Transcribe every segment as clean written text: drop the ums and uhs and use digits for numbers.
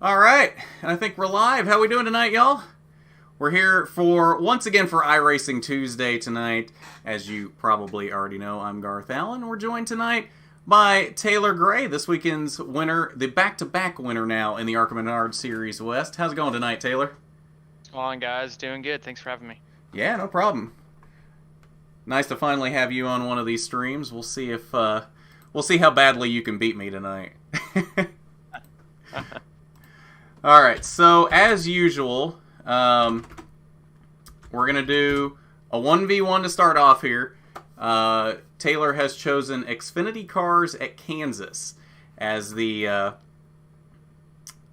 All right, I think we're live. How we doing tonight, y'all? We're here once again for iRacing Tuesday tonight. As you probably already know, I'm Garth Allen. We're joined tonight by Taylor Gray, this weekend's winner, the back-to-back winner now in the Arkham Menard Series West. How's it going tonight, Taylor? Come on, guys. Doing good. Thanks for having me. Yeah, no problem. Nice to finally have you on one of these streams. We'll see if we'll see how badly you can beat me tonight. All right, so as usual, we're gonna do a 1v1 to start off here. Taylor has chosen Xfinity Cars at Kansas as the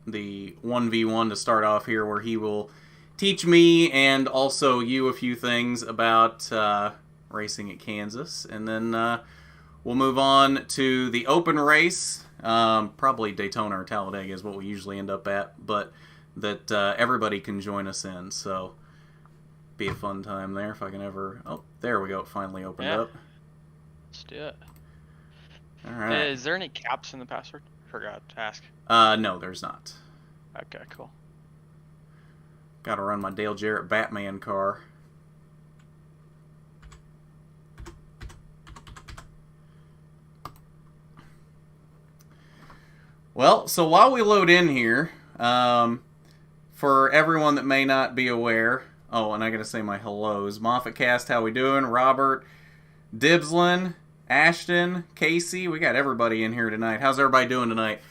1v1 to start off here, where he will teach me and also you a few things about racing at Kansas, and then we'll move on to the open race. Probably Daytona or Talladega is what we usually end up at, but that everybody can join us in, so be a fun time there if I can ever... Oh, there we go, it finally opened up. Let's do it. Alright. Is there any caps in the password? Forgot to ask. No, there's not. Okay, cool. Gotta run my Dale Jarrett Batman car. Well, so while we load in here, for everyone that may not be aware, oh, and I gotta say my hellos. MoffatCast, how we doing? Robert, Dibslin, Ashton, Casey, we got everybody in here tonight. How's everybody doing tonight?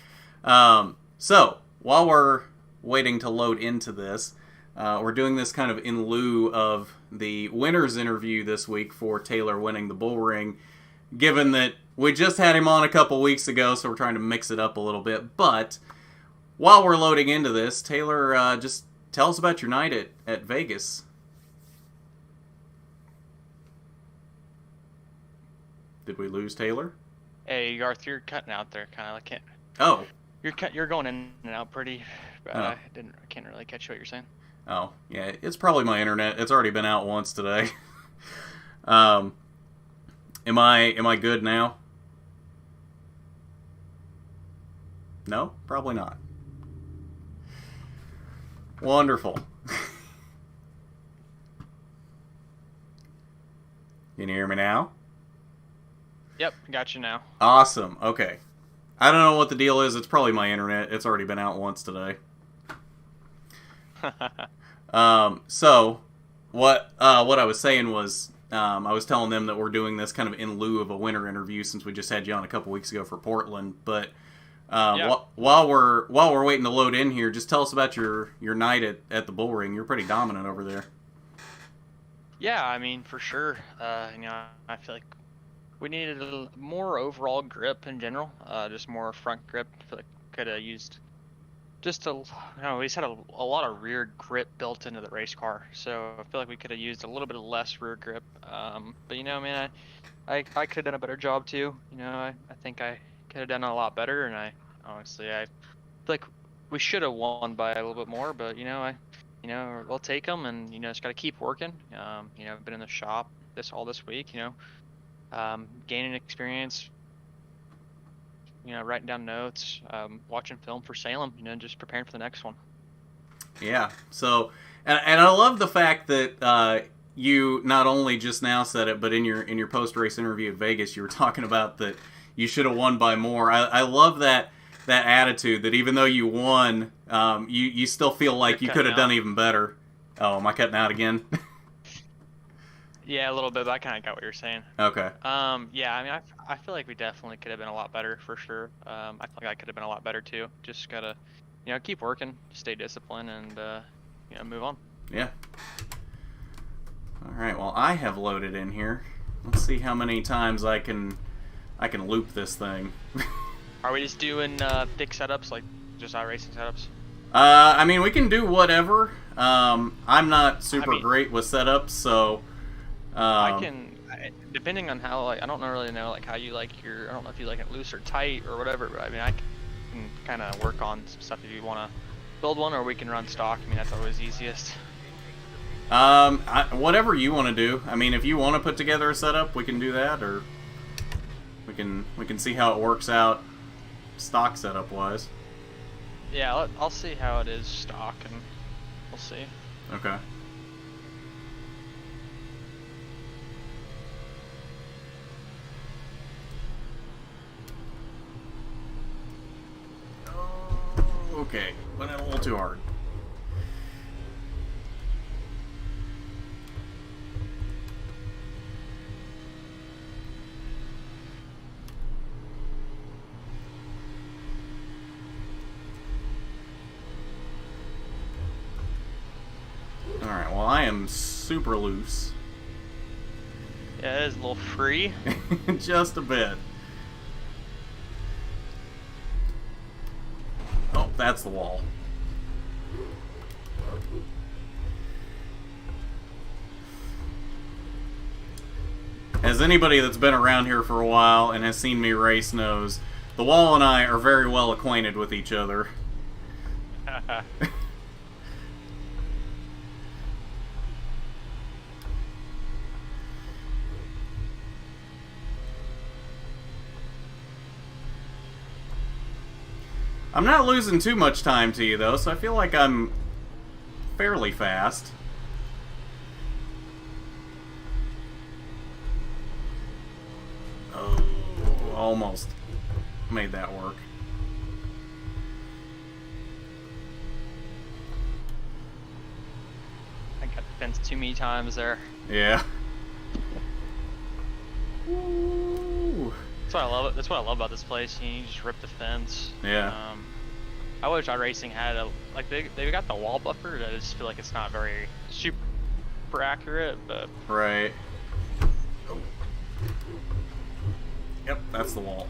So, while we're waiting to load into this, we're doing this kind of in lieu of the winner's interview this week for Taylor winning the bull ring, given that we just had him on a couple weeks ago, so we're trying to mix it up a little bit. But while we're loading into this, Taylor, just tell us about your night at Vegas. Did we lose Taylor? Hey, Garth, you're cutting out there, kind of like it. Oh. You're going in and out pretty. I can't really catch what you're saying. Oh, yeah, it's probably my internet. It's already been out once today. Am I good now? No, probably not. Wonderful. Can you hear me now? Yep, got you now. Awesome. Okay. I don't know what the deal is. It's probably my internet. It's already been out once today. So what I was saying was, I was telling them that we're doing this kind of in lieu of a winter interview since we just had you on a couple weeks ago for Portland. But while we're waiting to load in here, just tell us about your night at the bull ring. You're pretty dominant over there. Yeah, I mean, for sure. I feel like we needed a little more overall grip in general, just more front grip. I feel like could have used just we just had a lot of rear grip built into the race car, so I feel like we could have used a little bit less rear grip. But man, I could have done a better job too. I think I could have done a lot better, and I feel like we should have won by a little bit more. But we'll take them, and just got to keep working. I've been in the shop all this week. Gaining experience. Writing down notes, watching film for Salem, just preparing for the next one. Yeah. So, and I love the fact that you not only just now said it, but in your post-race interview at Vegas, you were talking about that you should have won by more. I love that attitude that even though you won, you still feel like you could have done even better. Oh, am I cutting out again? Yeah, a little bit, but I kind of got what you're saying. Okay. Yeah, I mean, I feel like we definitely could have been a lot better, for sure. I feel like I could have been a lot better, too. Just gotta, keep working, stay disciplined, and, move on. Yeah. All right, well, I have loaded in here. Let's see how many times I can loop this thing. Are we just doing thick setups, like just iRacing setups? I mean, we can do whatever. I'm not super great with setups, so... I can, depending on how, I don't really know, how you like I don't know if you like it loose or tight or whatever, but I mean, I can kind of work on some stuff if you want to build one, or we can run stock. I mean, that's always easiest. Whatever you want to do. I mean, if you want to put together a setup, we can do that, or we can see how it works out stock setup wise. Yeah, I'll see how it is stock, and we'll see. Okay. Okay, went in a little too hard. Alright, well I am super loose. Yeah, it is a little free. Just a bit. Oh, that's the wall. As anybody that's been around here for a while and has seen me race knows, the wall and I are very well acquainted with each other. I'm not losing too much time to you, though, so I feel like I'm fairly fast. Oh, almost made that work. I got fenced too many times there. Yeah. Ooh. That's what I love. That's what I love about this place. You just rip the fence. Yeah. I wish iRacing had a they got the wall buffer. I just feel like it's not very super accurate, but Right. Oh. Yep, that's the wall.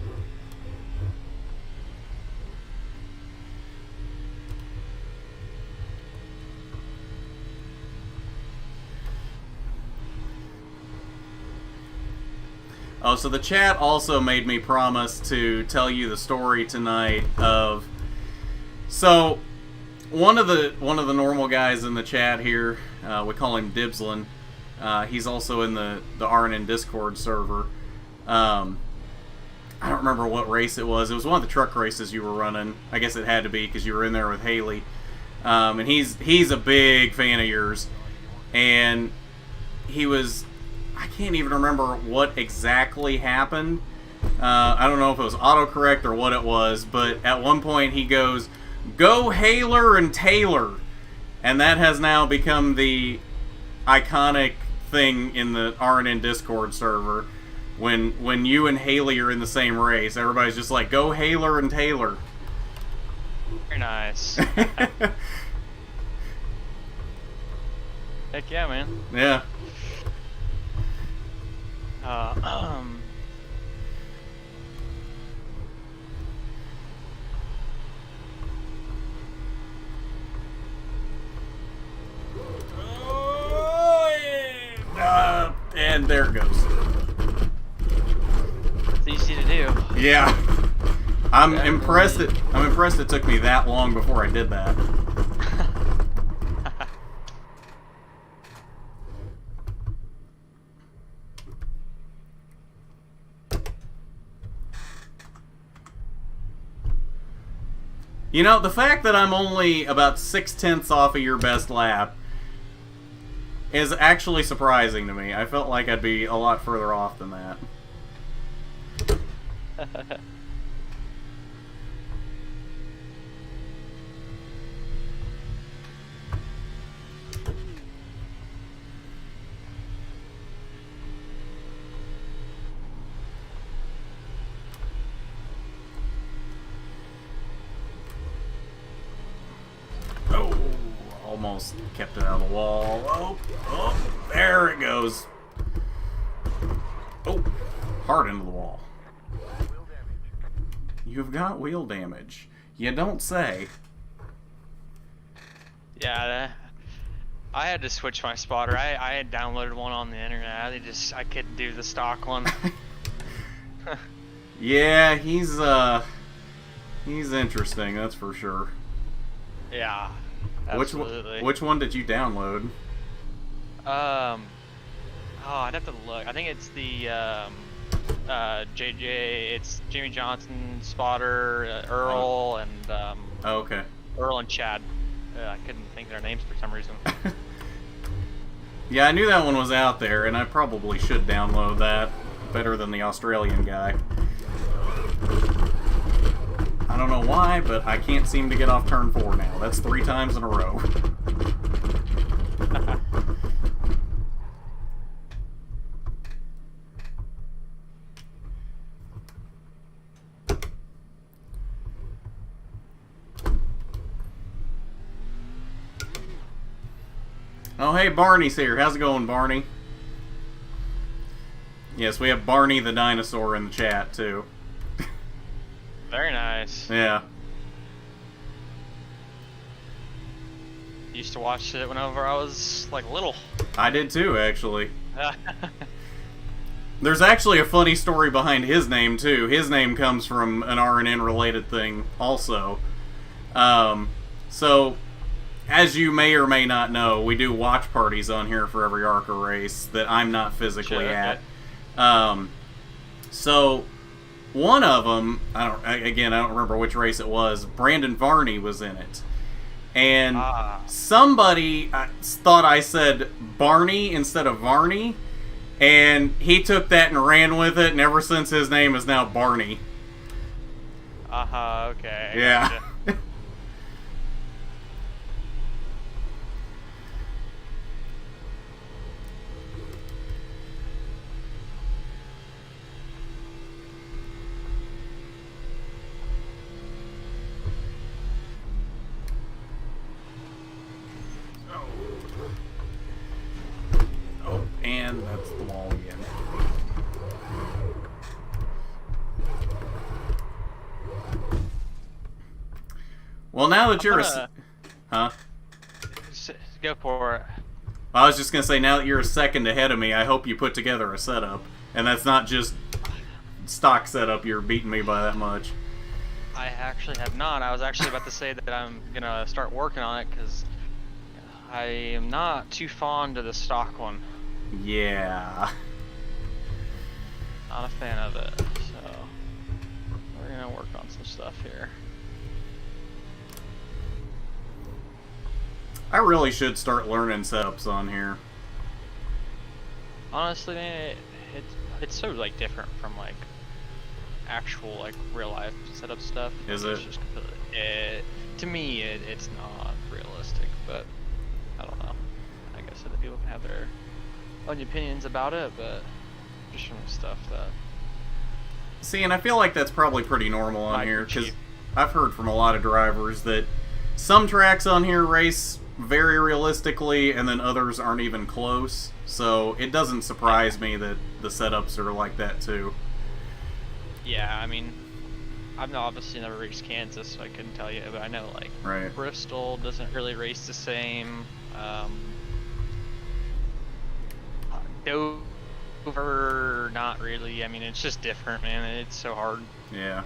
Oh, so the chat also made me promise to tell you the story tonight of. So, one of the normal guys in the chat here, we call him Dibslin. He's also in the RNN Discord server. I don't remember what race it was. It was one of the truck races you were running. I guess it had to be because you were in there with Haley. And he's a big fan of yours. And he was. I can't even remember what exactly happened. I don't know if it was autocorrect or what it was, but at one point he goes, "Go Haler and Taylor," and that has now become the iconic thing in the RNN Discord server. When you and Haley are in the same race, everybody's just like, "Go Haler and Taylor." very nice. Heck yeah, man. Yeah. And there it goes. It's easy to do. Yeah. I'm impressed it took me that long before I did that. You know, the fact that I'm only about 6/10 off of your best lap is actually surprising to me. I felt like I'd be a lot further off than that. Oh, almost kept it out of the wall. Oh, there it goes. Oh, hard into the wall. You've got wheel damage. You don't say. Yeah, I had to switch my spotter. I had downloaded one on the internet. I couldn't do the stock one. Yeah, he's interesting, that's for sure. Yeah, absolutely. Which one did you download? Oh, I'd have to look. I think it's the JJ. It's Jimmy Johnson, Spotter, Earl, and Oh, okay. Earl and Chad. I couldn't think of their names for some reason. Yeah, I knew that one was out there, and I probably should download that. Better than the Australian guy. I don't know why, but I can't seem to get off turn 4 now. That's 3 times in a row. Oh, hey, Barney's here. How's it going, Barney? Yes, we have Barney the dinosaur in the chat, too. Very nice. Yeah. Used to watch it whenever I was like little. I did too, actually. There's actually a funny story behind his name too. His name comes from an RNN related thing also. So, as you may or may not know, we do watch parties on here for every ARCA race that I'm not physically at. So, one of them, I don't remember which race it was. Brandon Varney was in it. And somebody thought I said Barney instead of Varney, and he took that and ran with it, and ever since his name is now Barney. Okay. Yeah. Gotcha. And that's the wall again. Well, now that you're huh? Go for it. I was just gonna say, now that you're a second ahead of me, I hope you put together a setup, and that's not just stock setup. You're beating me by that much. I actually have not. I was actually about to say that I'm gonna start working on it because I am not too fond of the stock one. Yeah. Not a fan of it, so we're gonna work on some stuff here. I really should start learning setups on here. Honestly, man, it's so like different from like actual like real life setup stuff. Is It's it? just completely, to me, it's not realistic, but I don't know. I guess other people can have their own opinions about it, but just from stuff that. See, and I feel like that's probably pretty normal on here, because I've heard from a lot of drivers that some tracks on here race very realistically, and then others aren't even close. So it doesn't surprise me that the setups are like that too. Yeah, I mean, I've obviously never raced Kansas, so I couldn't tell you, but I know like Right. Bristol doesn't really race the same. Dover, not really. I mean, it's just different, man. It's so hard. Yeah.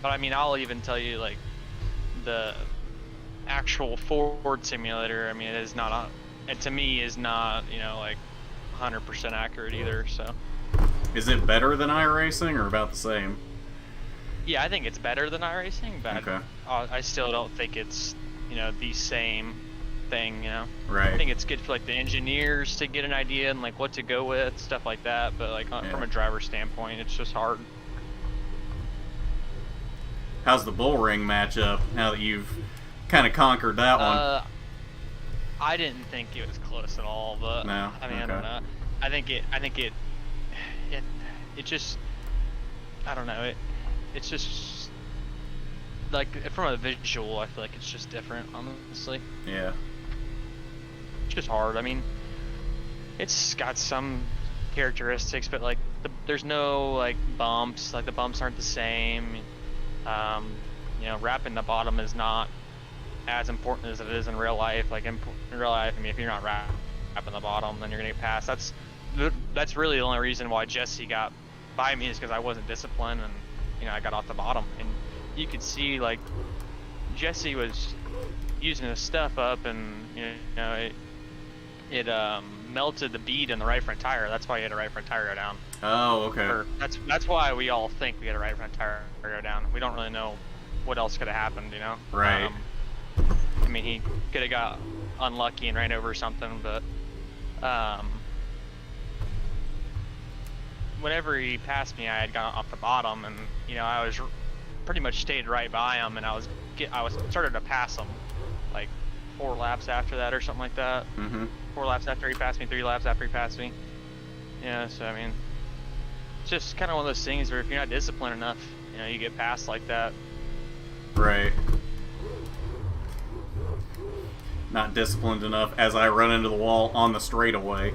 But I mean, I'll even tell you, like, the actual Ford simulator, I mean, it is not, and to me is not, you know, like 100% accurate either, so. Is it better than iRacing or about the same? Yeah, I think it's better than iRacing, but Okay. I still don't think it's, you know, the same thing, you know. Right. I think it's good for like the engineers to get an idea and like what to go with, stuff like that, but like from a driver standpoint, it's just hard. How's the bull ring matchup now that you've kind of conquered that one? I didn't think it was close at all, but No? I mean, Okay. I don't know. I think it just, I don't know, it's just like from a visual, I feel like it's just different, honestly. Yeah. It's just hard. I mean, it's got some characteristics, but like there's no like bumps. Like the bumps aren't the same. You know, wrapping the bottom is not as important as it is in real life. Like in real life, I mean, if you're not wrapping the bottom, then you're gonna get passed. That's really the only reason why Jesse got by me, is because I wasn't disciplined, and you know, I got off the bottom. And you could see like Jesse was using his stuff up, and you know, it melted the bead in the right front tire. That's why he had a right front tire go down. Oh, okay. Or that's why we all think we had a right front tire go down. We don't really know what else could have happened, you know? Right. I mean, he could have got unlucky and ran over something, but whenever he passed me, I had gone off the bottom, and you know, I was pretty much stayed right by him, and I was started to pass him, like 4 laps after that or something like that. 4 laps after he passed me, 3 laps after he passed me. Yeah, so I mean, it's just kind of one of those things where if you're not disciplined enough, you know, you get passed like that. Right. Not disciplined enough as I run into the wall on the straightaway.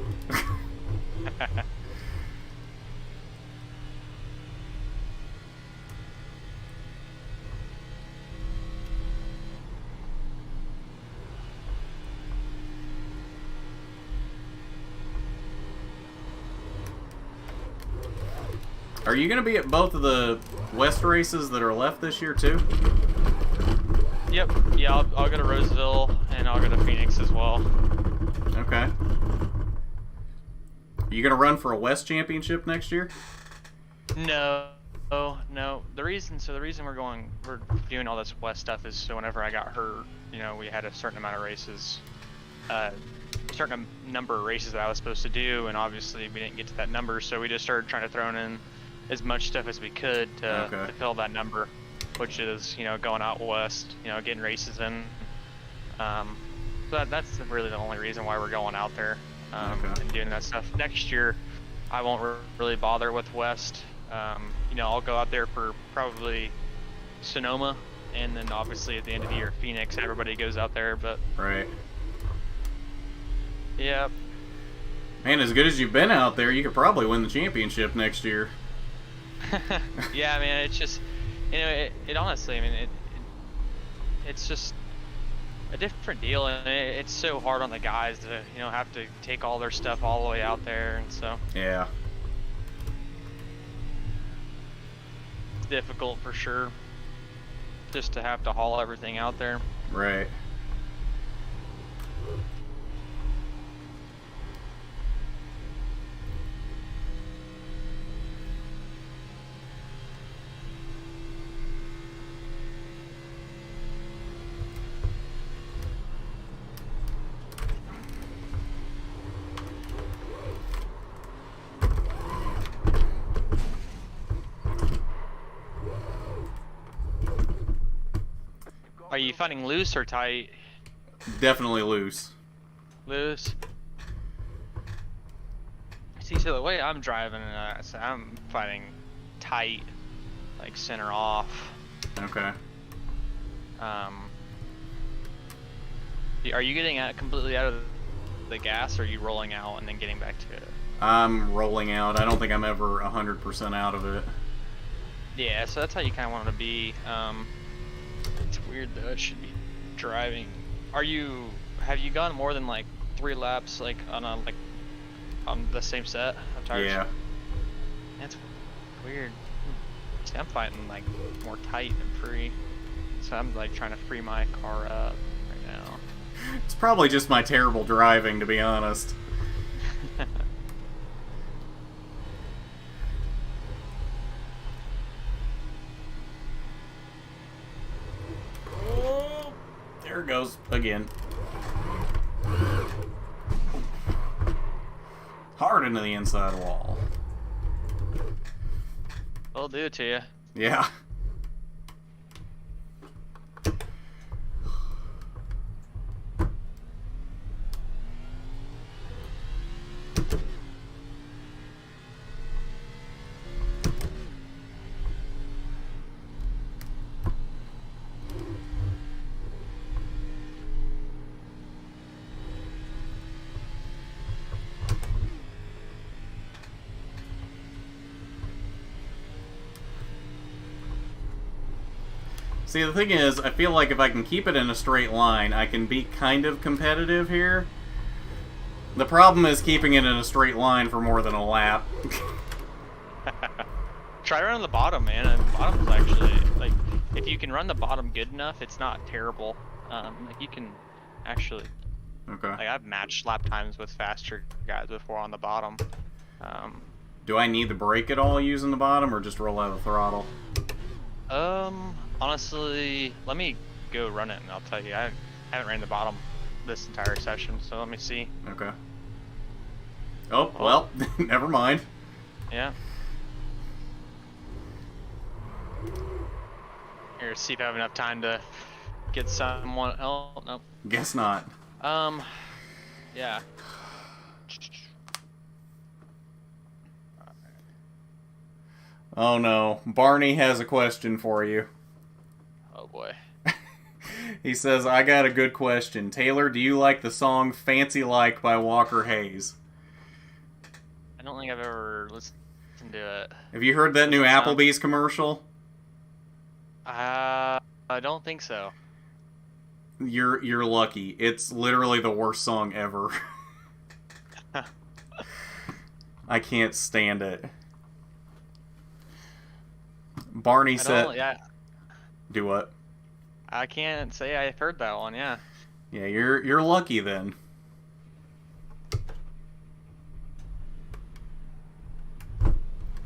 Are you going to be at both of the West races that are left this year, too? Yep. Yeah, I'll go to Roseville, and I'll go to Phoenix as well. Okay. Are you going to run for a West Championship next year? No. No. The reason we're doing all this West stuff is so whenever I got hurt, you know, we had a certain amount of races, certain number of races that I was supposed to do, and obviously we didn't get to that number, so we just started trying to throw in as much stuff as we could to fill that number, which is, you know, going out west, you know, getting races in. So that's really the only reason why we're going out there and doing that stuff. Next year, I won't really bother with West. You know, I'll go out there for probably Sonoma, and then obviously at the end of the year, Phoenix. Everybody goes out there, but right. Yeah. Man, as good as you've been out there, you could probably win the championship next year. Yeah, I mean, it's just, you know, it honestly, I mean, it's just a different deal, and it's so hard on the guys to, you know, have to take all their stuff all the way out there, and so. Yeah. It's difficult for sure, just to have to haul everything out there. Right. Are you finding loose or tight? Definitely loose. Loose. See, so the way I'm driving, so I'm finding tight, like center off. Okay. Are you getting completely out of the gas, or are you rolling out and then getting back to it? I'm rolling out. I don't think I'm ever 100% out of it. Yeah, so that's how you kind of want it to be. It's weird though. It should be driving. Have you gone more than like 3 laps, like on the same set of tires? Yeah. That's weird. See, I'm fighting like more tight and free, so I'm like trying to free my car up right now. It's probably just my terrible driving, to be honest. Oh, there it goes again. Hard into the inside wall. I'll do it to you. Yeah. See, the thing is, I feel like if I can keep it in a straight line, I can be kind of competitive here. The problem is keeping it in a straight line for more than a lap. Try running the bottom, man. And the bottom's actually, like, if you can run the bottom good enough, it's not terrible. Like, you can actually Okay. Like I've matched lap times with faster guys before on the bottom. Do I need to brake at all using the bottom, or just roll out of the throttle? Honestly, let me go run it and I'll tell you. I haven't ran the bottom this entire session, so let me see. Okay. Oh, well, never mind. Yeah. Here, see if I have enough time to get someone. Oh, no. Guess not. Yeah. Oh no, Barney has a question for you. Oh boy. He says, I got a good question. Taylor, do you like the song Fancy Like by Walker Hayes? I don't think I've ever listened to it. Have you heard that new Applebee's commercial? I don't think so. You're lucky. It's literally the worst song ever. I can't stand it. Barney said... Yeah. Do what? I can't say I've heard that one, yeah. Yeah, you're lucky then.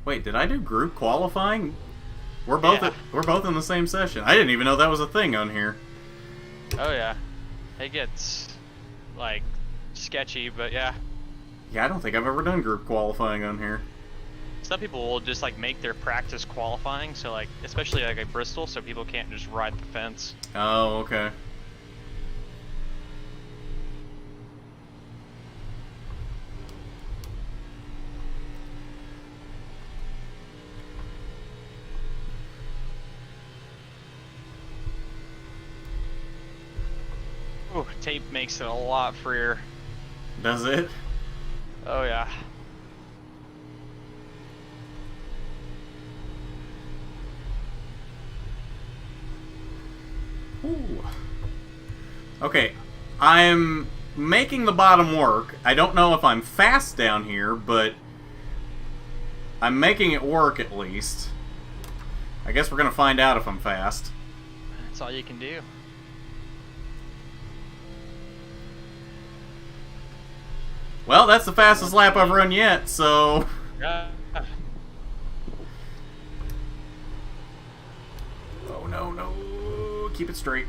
Wait, did I do group qualifying? We're both in the same session. I didn't even know that was a thing on here. Oh yeah. It gets like sketchy, but yeah. Yeah, I don't think I've ever done group qualifying on here. Some people will just like make their practice qualifying, so like especially like at Bristol, so people can't just ride the fence. Oh, okay. Ooh, tape makes it a lot freer. Does it? Oh yeah. Ooh. Okay, I'm making the bottom work. I don't know if I'm fast down here, but I'm making it work at least. I guess we're gonna find out if I'm fast. That's all you can do. Well, that's the fastest lap I've run yet, so... Yeah. Oh, no. Keep it straight.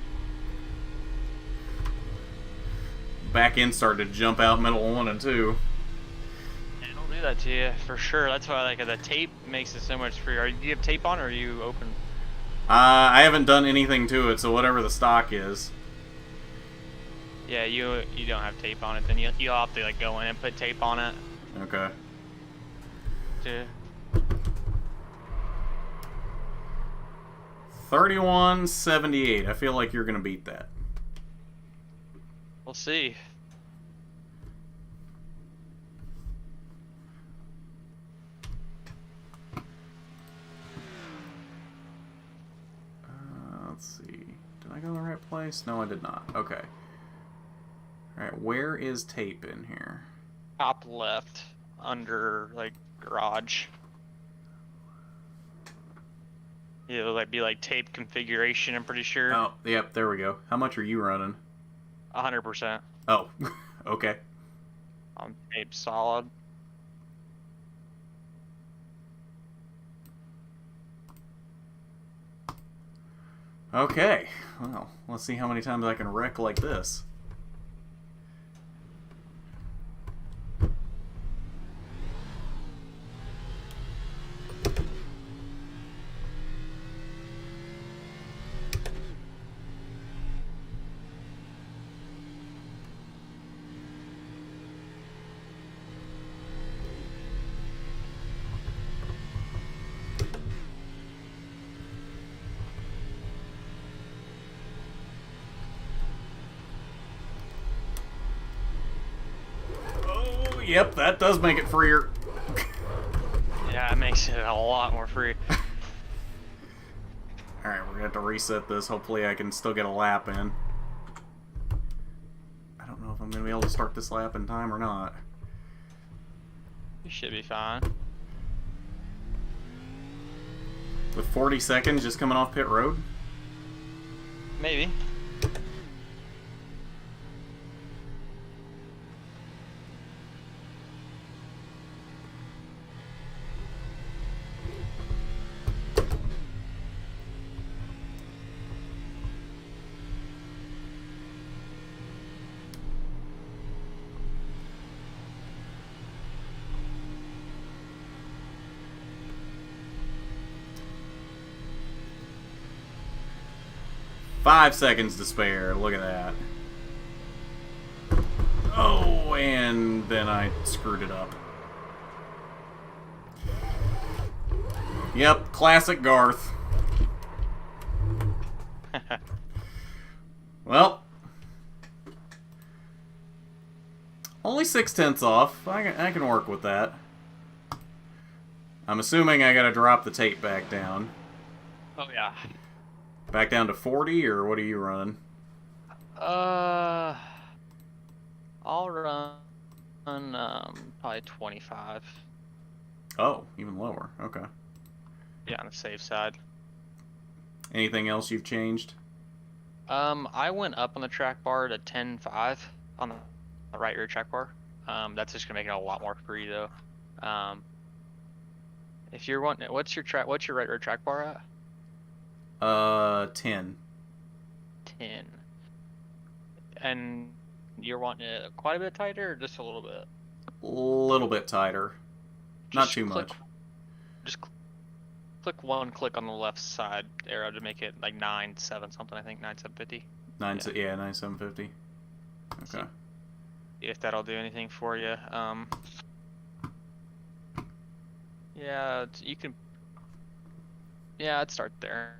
Back end started to jump out middle 1 and 2. Yeah, it'll do that to you, for sure. That's why like the tape makes it so much freer. Do you have tape on, or are you open? I haven't done anything to it, so whatever the stock is. Yeah, you don't have tape on it, then you'll have to like go in and put tape on it. Okay. To 31.78. I feel like you're gonna beat that. We'll see. Let's see. Did I go to the right place? No, I did not. Okay. Alright, where is tape in here? Top left, under like garage. It'll like be like tape configuration, I'm pretty sure. Oh, yep, there we go. How much are you running? 100%. Oh, okay. On tape solid. Okay. Well, let's see how many times I can wreck like this. Yep, that does make it freer. Yeah, it makes it a lot more free. Alright, we're gonna have to reset this. Hopefully I can still get a lap in. I don't know if I'm gonna be able to start this lap in time or not. You should be fine. With 40 seconds just coming off pit road? Maybe. 5 seconds to spare. Look at that. Oh, and then I screwed it up. Yep, classic Garth. Well, only 6/10 off. I can work with that. I'm assuming I gotta drop the tape back down. Oh yeah. Back down to 40, or what are you running? I'll run probably 25. Oh, even lower. Okay. Yeah, on the safe side. Anything else you've changed? I went up on the track bar to 10.5 on the right rear track bar. That's just gonna make it a lot more free though. If you're wanting, what's your right rear track bar at? 10. 10. And you're wanting it quite a bit tighter, or just a little bit? A little bit tighter. Not too much. Just click one click on the left side arrow to make it like 9.7 something. I think 9.750. 9.750. Okay. See if that'll do anything for you. Yeah, you can. Yeah, I'd start there.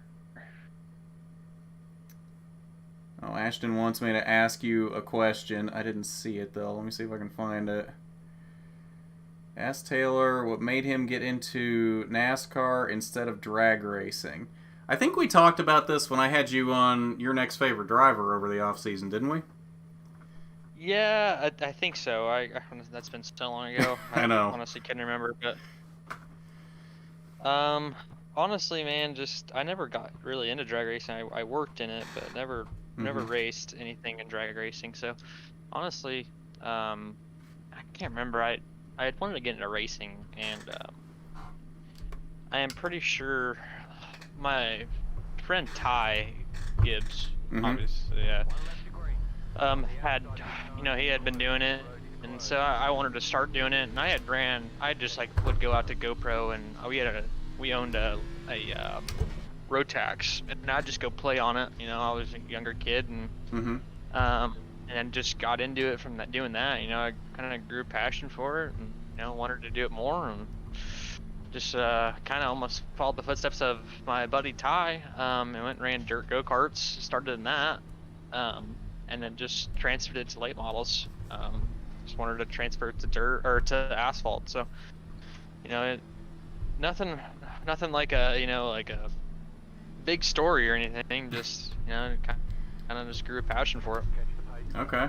Oh, Ashton wants me to ask you a question. I didn't see it though. Let me see if I can find it. Ask Taylor what made him get into NASCAR instead of drag racing. I think we talked about this when I had you on Your Next Favorite Driver over the off season, didn't we? Yeah, I think so. That's been so long ago. I know. Honestly, can't remember, but honestly, man, I never got really into drag racing. I worked in it, but never raced anything in drag racing. So, honestly, I can't remember. I had wanted to get into racing, and I am pretty sure my friend Ty Gibbs, obviously, yeah, had, he had been doing it, and so I wanted to start doing it, and I just like would go out to GoPro, and we owned a Rotax, and I'd just go play on it. I was a younger kid, and and just got into it from doing that. I kind of grew a passion for it, and wanted to do it more, and just kind of almost followed the footsteps of my buddy Ty. And went and ran dirt go-karts, started in that, and then just transferred it to late models. Just wanted to transfer it to dirt or to asphalt. So, nothing like a big story or anything. Just kind of just grew a passion for it. Okay.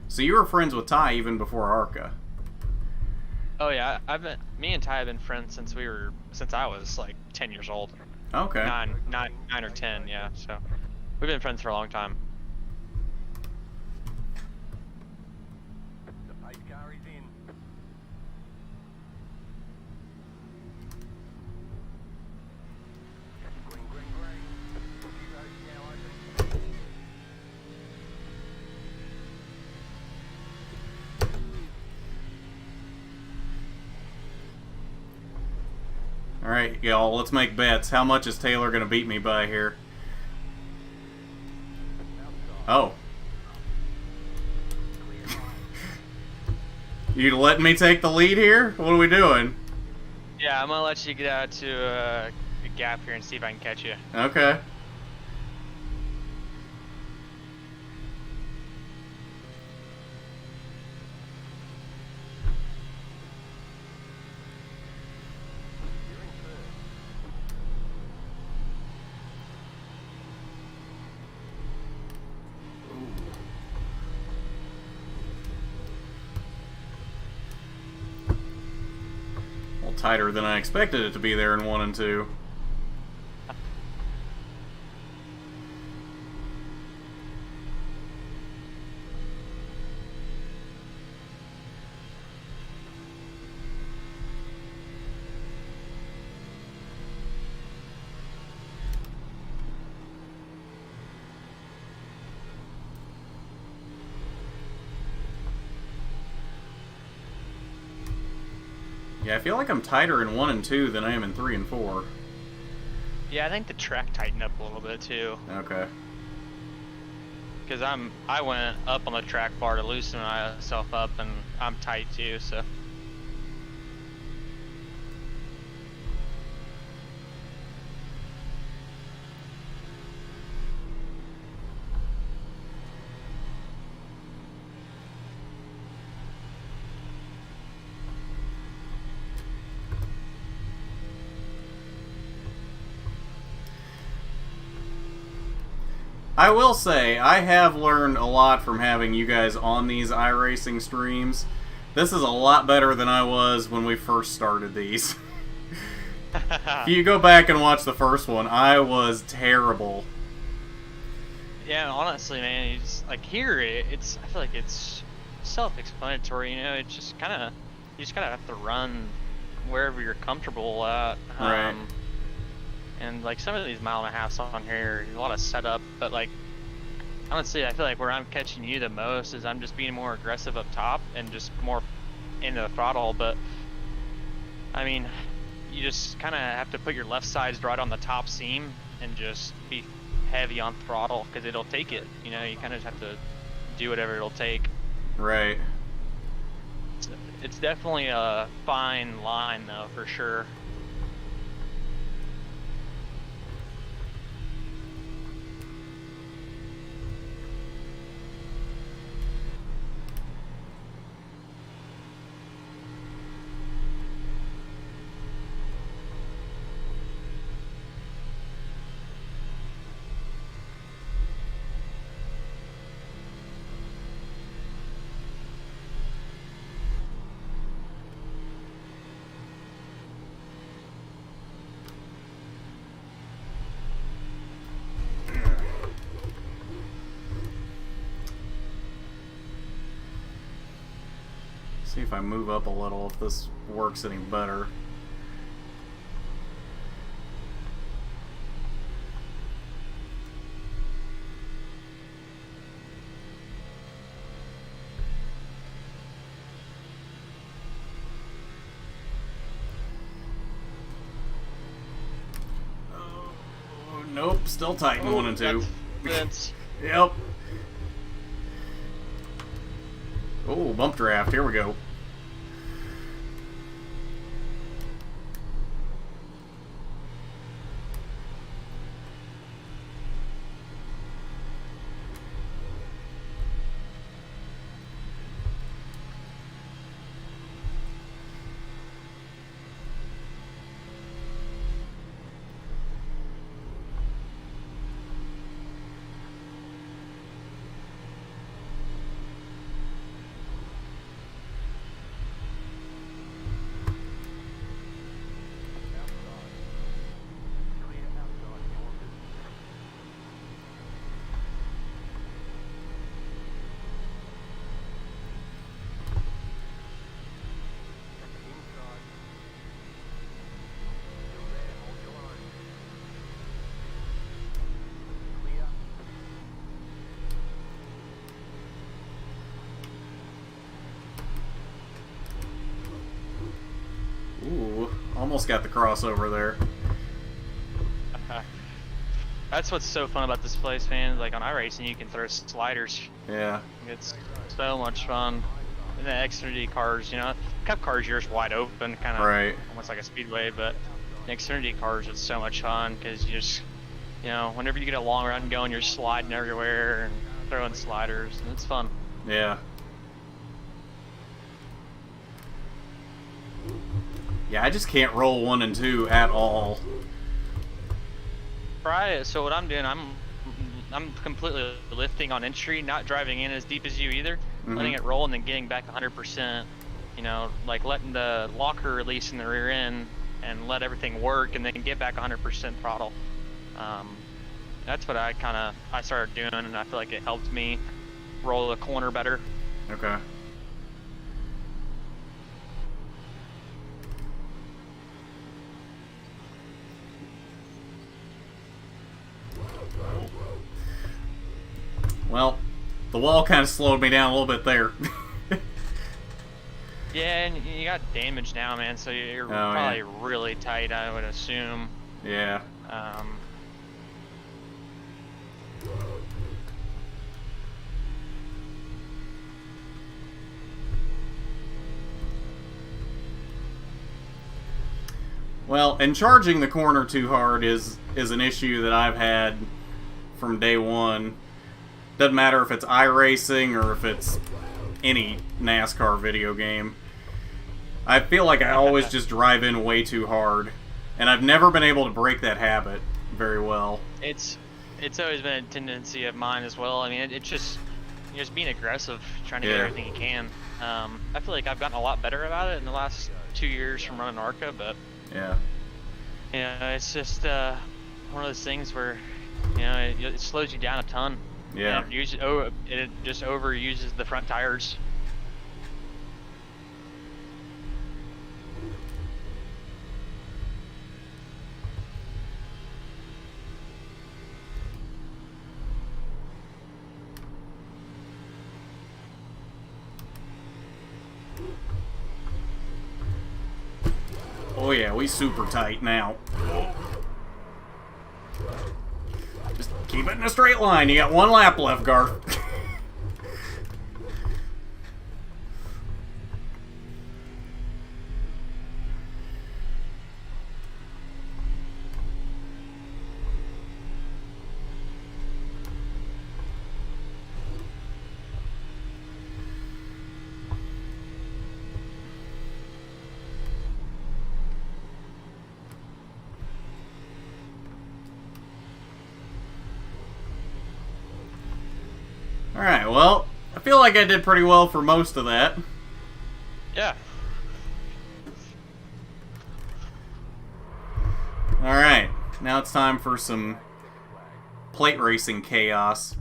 So you were friends with Ty even before ARCA? Oh yeah, me and Ty have been friends since I was like 10 years old. Okay. 9 or 10, yeah. So we've been friends for a long time. Alright, y'all, let's make bets. How much is Taylor going to beat me by here? Oh. You letting me take the lead here? What are we doing? Yeah, I'm going to let you get out to a gap here and see if I can catch you. Okay. Tighter than I expected it to be there in 1 and 2. Yeah, I feel like I'm tighter in 1 and 2 than I am in 3 and 4. Yeah, I think the track tightened up a little bit too. Okay. Because I went up on the track bar to loosen myself up, and I'm tight too. So. I will say, I have learned a lot from having you guys on these iRacing streams. This is a lot better than I was when we first started these. If you go back and watch the first one, I was terrible. Yeah, honestly, man, you just, like here, it's I feel like it's self-explanatory. You know, it's just kind of you just gotta have to run wherever you're comfortable at. Right. And like some of these mile and a halfs on here, a lot of setup, but like honestly, I feel like where I'm catching you the most is I'm just being more aggressive up top and just more into the throttle. But I mean, you just kind of have to put your left sides right on the top seam and just be heavy on throttle because it'll take it. You know, you kind of have to do whatever it'll take. Right. It's definitely a fine line though, for sure. See if I move up a little, if this works any better. Oh, nope, still tight in 1 and 2. That's Yep. Oh, bump draft. Here we go. Ooh, almost got the crossover there. That's what's so fun about this place, man. Like on iRacing, you can throw sliders. Yeah. It's so much fun. And the Xfinity cars, you know, Cup cars, you're just wide open, kind of Right. almost like a speedway. But the Xfinity cars, it's so much fun because you just, you know, whenever you get a long run going, you're sliding everywhere and throwing sliders, and it's fun. Yeah. Yeah, I just can't roll 1 and 2 at all. Right. So what I'm doing, I'm completely lifting on entry, not driving in as deep as you either, letting it roll and then getting back 100%. You know, like letting the locker release in the rear end and let everything work, and then get back 100% throttle. That's what I started doing, and I feel like it helped me roll the corner better. Okay. Well, the wall kind of slowed me down a little bit there. Yeah, and you got damage now, man, so you're probably really tight, I would assume. Yeah. Well, and charging the corner too hard is an issue that I've had from day one. Doesn't matter if it's iRacing or if it's any NASCAR video game. I feel like I always just drive in way too hard, and I've never been able to break that habit very well. It's always been a tendency of mine as well. I mean, it's just you're just being aggressive, trying to get everything you can. I feel like I've gotten a lot better about it in the last 2 years from running ARCA, but yeah, you know, it's just one of those things where you know it slows you down a ton. Yeah. And it just overuses the front tires. Oh yeah, we super tight now. Just keep it in a straight line. You got 1 lap left, Garth. Alright, well, I feel like I did pretty well for most of that. Yeah. Alright, now it's time for some plate racing chaos.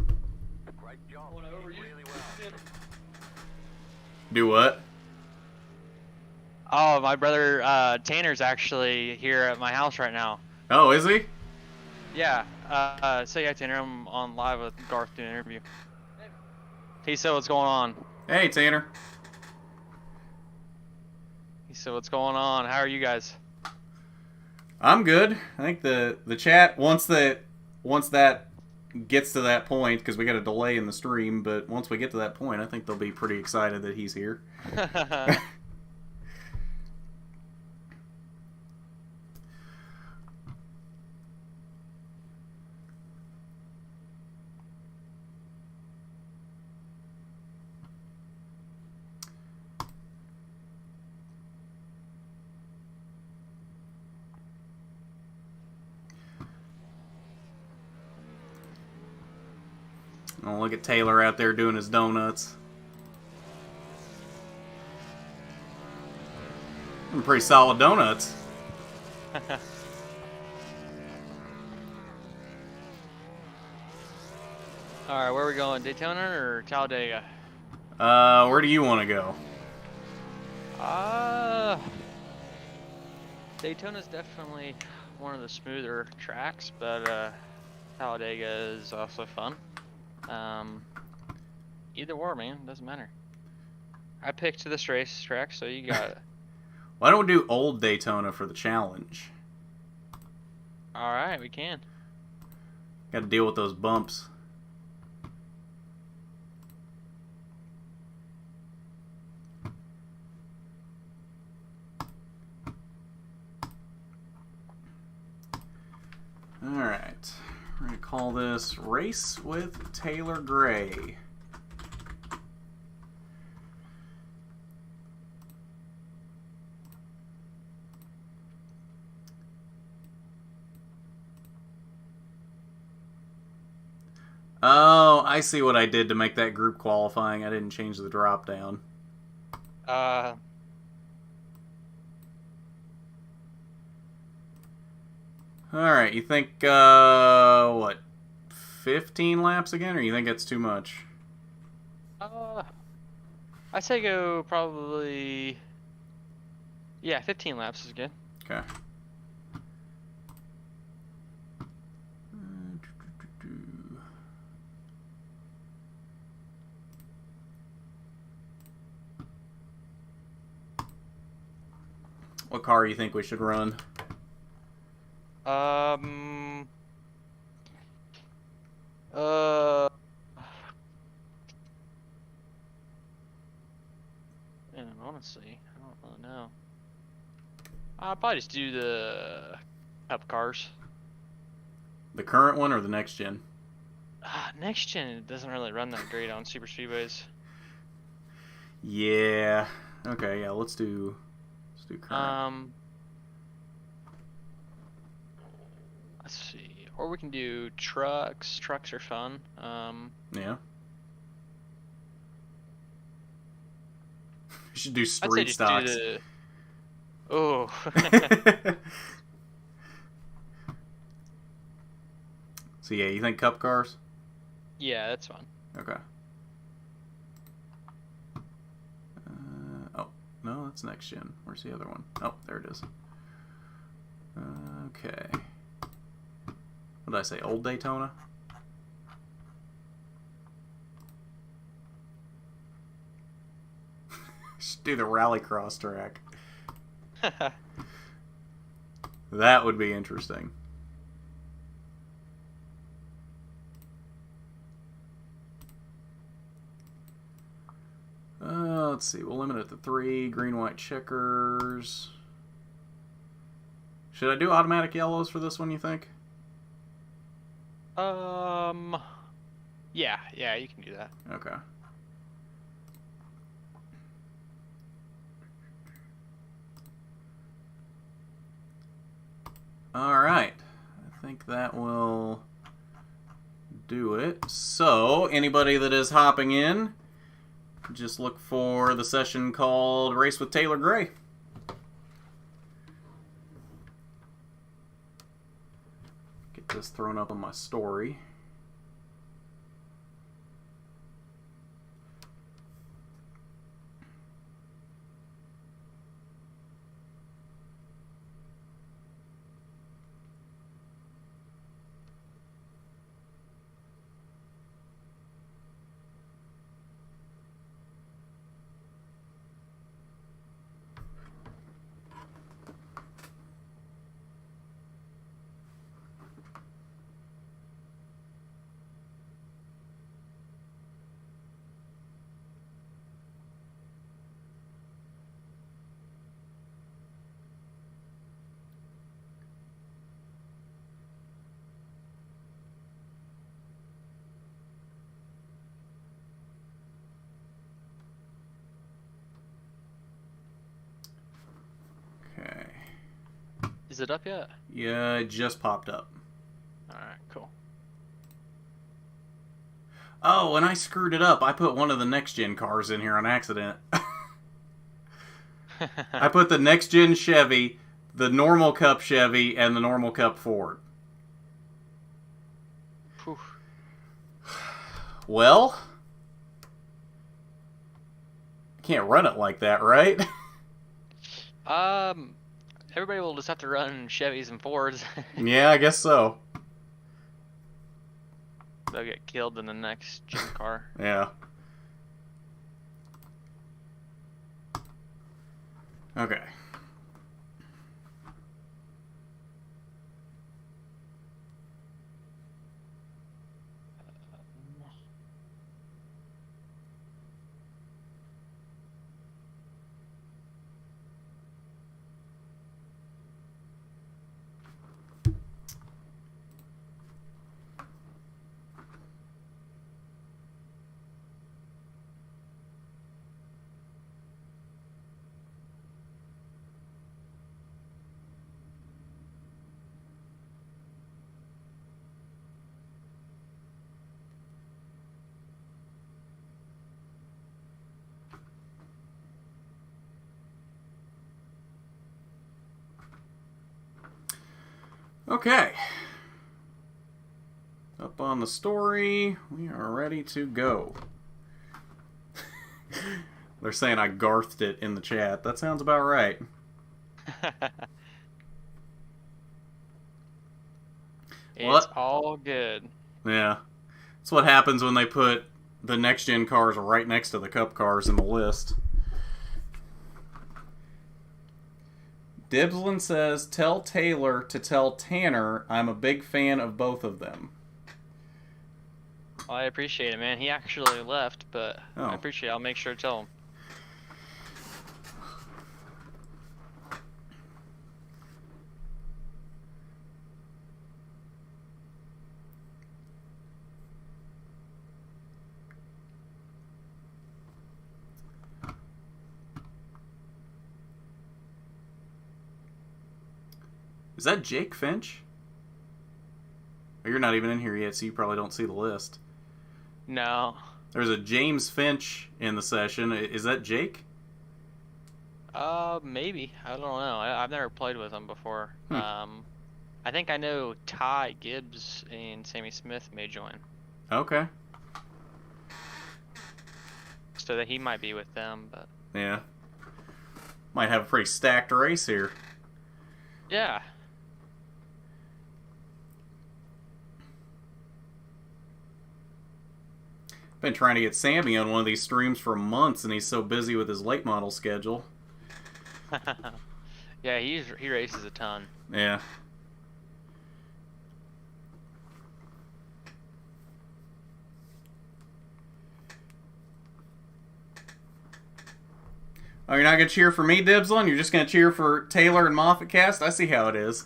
Do what? Oh, my brother Tanner's actually here at my house right now. Oh, is he? Yeah. Say hi, Tanner. I'm on live with Garth doing an interview. He said, "What's going on?" Hey, Tanner. He said, "What's going on? How are you guys?" I'm good. I think the chat once that gets to that point, because we got a delay in the stream, but once we get to that point, I think they'll be pretty excited that he's here. Oh, look at Taylor out there doing his donuts. Some pretty solid donuts. All right, where are we going? Daytona or Talladega? Where do you want to go? Daytona's definitely one of the smoother tracks, but Talladega is also fun. Either or, man, doesn't matter. I picked this racetrack, so you got it. Why don't we do old Daytona for the challenge? All right, we can. Got to deal with those bumps. Alright, we're going to call this Race with Taylor Gray. Oh, I see what I did to make that group qualifying. I didn't change the drop down. Alright, you think, what, 15 laps again, or you think that's too much? I say go probably, yeah, 15 laps is good. Okay. What car do you think we should run? And honestly, I don't really know. I'll probably just do the Cup cars. The current one or the next gen? Next gen doesn't really run that great on super speedways. Yeah. Okay. Yeah. Let's do current. Let's see, or we can do trucks. Trucks are fun. Yeah. We should do I'd say street just stocks. do the. Oh. So yeah, you think cup cars? Yeah, that's fun. Okay. Oh no, that's next gen. Where's the other one? Oh, there it is. Okay. What did I say? Old Daytona? Should do the rallycross track. That would be interesting. Let's see. We'll limit it to 3. Green, white, checkers. Should I do automatic yellows for this one, you think? Yeah, you can do that. Okay. Alright. I think that will do it. So, anybody that is hopping in, just look for the session called Race with Taylor Gray. Get this thrown up on my story. Okay. Is it up yet? Yeah, it just popped up. Alright, cool. Oh, and I screwed it up. I put one of the next gen cars in here on accident. I put the next gen Chevy, the normal Cup Chevy, and the normal Cup Ford. Whew. Well, can't run it like that, right? Everybody will just have to run Chevys and Fords. Yeah, I guess so. They'll get killed in the next gen car. Yeah. Okay. Okay. Up on the story, we are ready to go. They're saying I garthed it in the chat. That sounds about right. It's all good. Yeah. That's what happens when they put the next gen cars right next to the Cup cars in the list. Dibslin says, tell Taylor to tell Tanner I'm a big fan of both of them. Well, I appreciate it, man. He actually left, but Oh. I appreciate it. I'll make sure to tell him. Is that Jake Finch? Oh, you're not even in here yet, so you probably don't see the list. No. There's a James Finch in the session. Is that Jake? Maybe. I don't know. I've never played with him before. Hmm. I think I know Ty Gibbs and Sammy Smith may join. Okay. So that he might be with them, but... Yeah. Might have a pretty stacked race here. Yeah. Been trying to get Sammy on one of these streams for months, and he's so busy with his late model schedule. Yeah, he races a ton. Yeah. Oh, you're not going to cheer for me, Dibslin? You're just going to cheer for Taylor and Moffat Cast? I see how it is.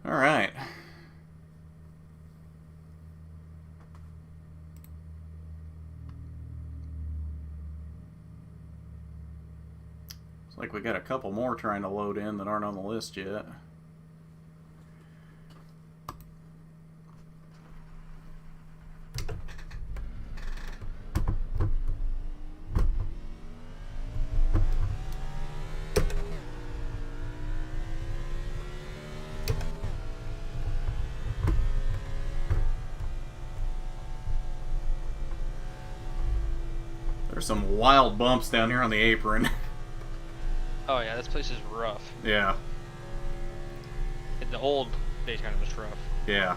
All right. Looks like we got a couple more trying to load in that aren't on the list yet. There's some wild bumps down here on the apron. Oh yeah, this place is rough. Yeah. The old Daytona was rough. Yeah.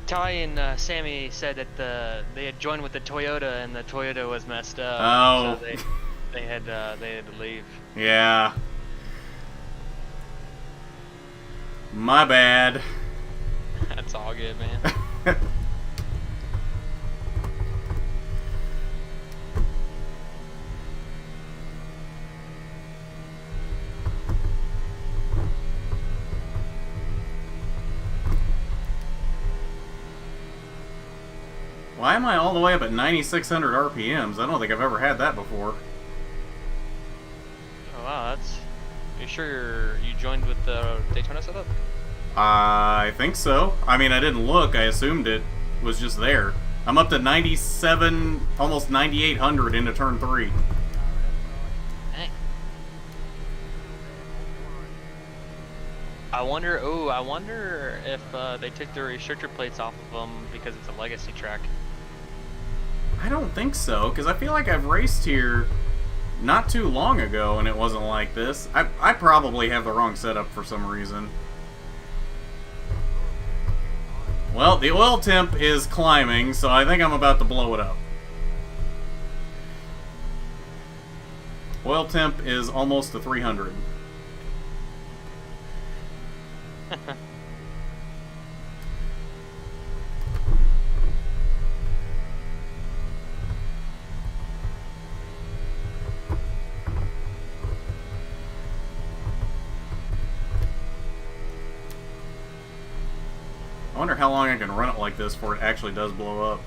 Ty and Sammy said that they had joined with the Toyota and the Toyota was messed up. Oh. So they had to leave. Yeah. My bad. That's all good, man. Why am I all the way up at 9,600 RPMs? I don't think I've ever had that before. Oh wow, you sure you joined with the Daytona setup? I think so. I mean, I didn't look. I assumed it was just there. I'm up to 97, almost 9,800 into turn 3. Dang. I wonder if they took the restrictor plates off of them because it's a legacy track. I don't think so, because I feel like I've raced here not too long ago and it wasn't like this. I probably have the wrong setup for some reason. Well, the oil temp is climbing, so I think I'm about to blow it up. Oil temp is almost to 300. I wonder how long I can run it like this before it actually does blow up.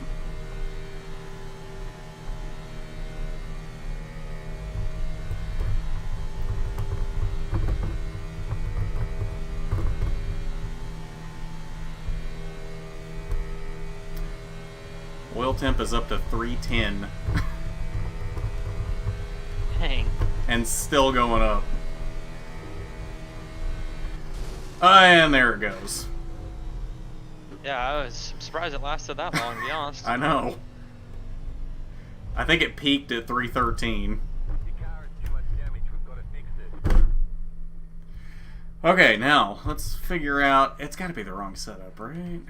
Oil temp is up to 310. Dang. And still going up. And there it goes. Yeah, I was surprised it lasted that long, to be honest. I know. I think it peaked at 313. Okay, now let's figure out. It's got to be the wrong setup, right?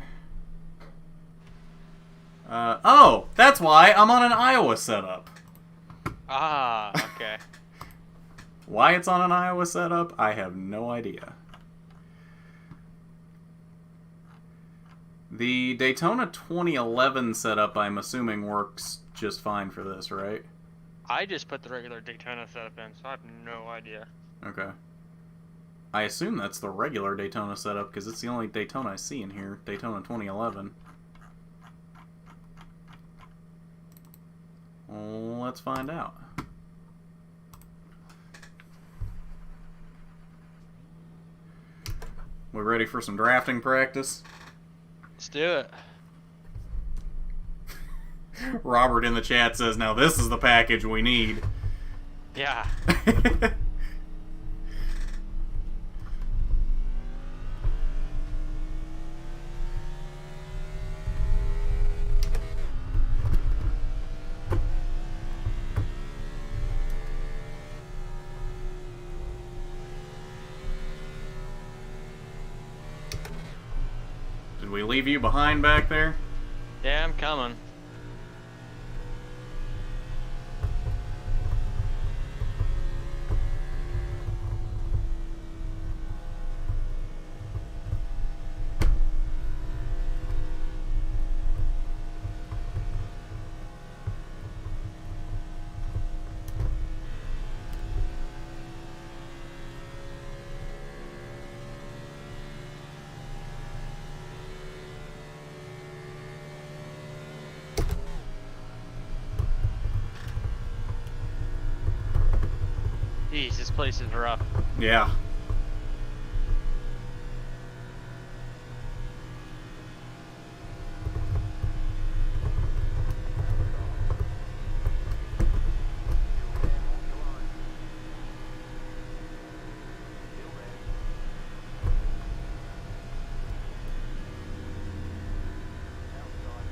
Oh, that's why I'm on an Iowa setup. Ah, okay. Why it's on an Iowa setup, I have no idea. The Daytona 2011 setup, I'm assuming, works just fine for this, right? I just put the regular Daytona setup in, so I have no idea. Okay. I assume that's the regular Daytona setup because it's the only Daytona I see in here. Daytona 2011. Let's find out. We ready for some drafting practice? Let's do it. Robert in the chat says, now this is the package we need. Yeah. Did we leave you behind back there? Yeah, I'm coming. Jeez, this place is rough. Yeah.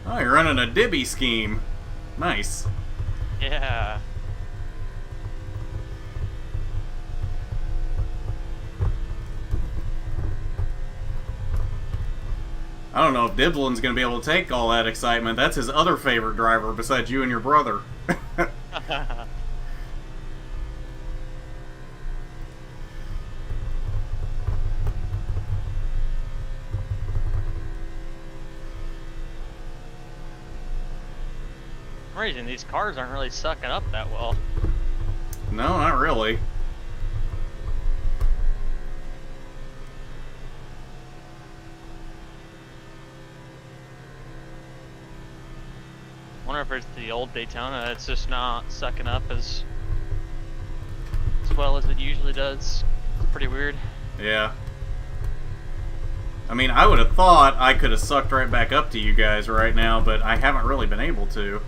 Oh, you're running a dibby scheme. Nice. Yeah. I don't know if Diblin's going to be able to take all that excitement. That's his other favorite driver besides you and your brother. For some reason, these cars aren't really sucking up that well. No, not really. Wonder if it's the old Daytona that's just not sucking up as well as it usually does. It's pretty weird. Yeah. I mean, I would have thought I could have sucked right back up to you guys right now, but I haven't really been able to.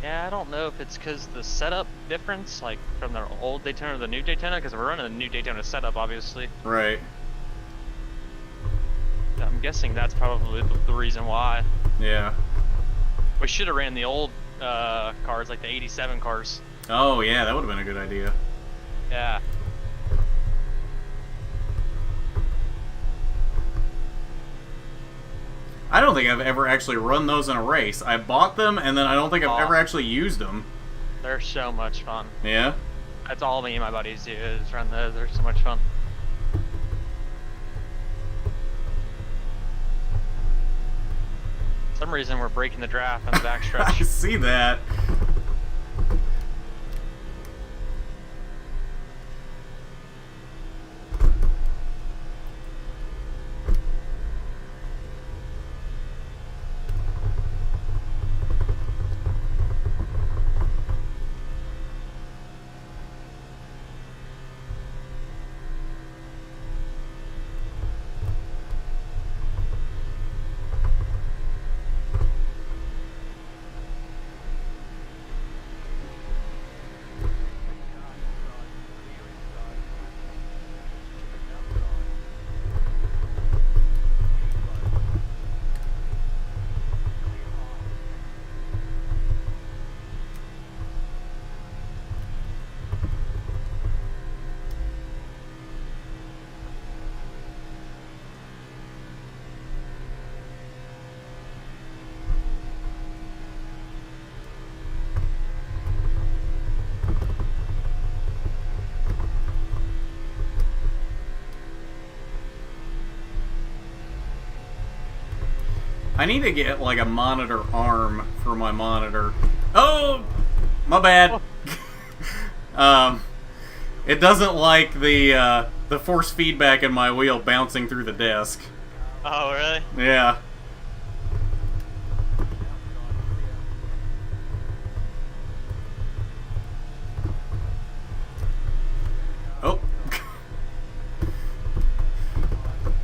Yeah, I don't know if it's because the setup difference, like from the old Daytona to the new Daytona, because we're running a new Daytona setup, obviously. Right. I'm guessing that's probably the reason why. Yeah. We should have ran the old cars, like the 87 cars. Oh, yeah, that would have been a good idea. Yeah. I don't think I've ever actually run those in a race. I bought them, and then I don't think I've ever actually used them. They're so much fun. Yeah? That's all me and my buddies do, is run those. They're so much fun. For some reason, we're breaking the draft on the I backstretch. see that. I need to get like a monitor arm for my monitor. Oh, my bad. It doesn't like the force feedback in my wheel bouncing through the desk. Oh, really? Yeah. Oh.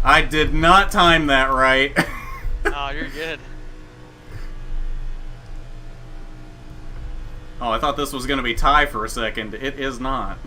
I did not time that right. Oh, you're good. Oh, I thought this was going to be tie for a second. It is not.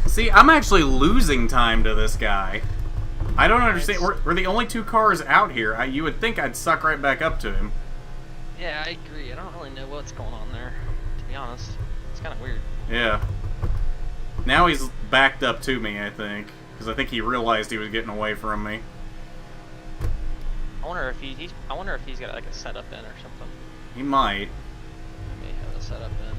See, I'm actually losing time to this guy. I don't understand. We're the only 2 cars out here. You would think I'd suck right back up to him. Yeah, I agree. I don't really know what's going on there, to be honest. It's kind of weird. Yeah. Now he's backed up to me, I think. Because I think he realized he was getting away from me. I wonder if I wonder if he's got like a setup in or something. He might. He may have a setup in.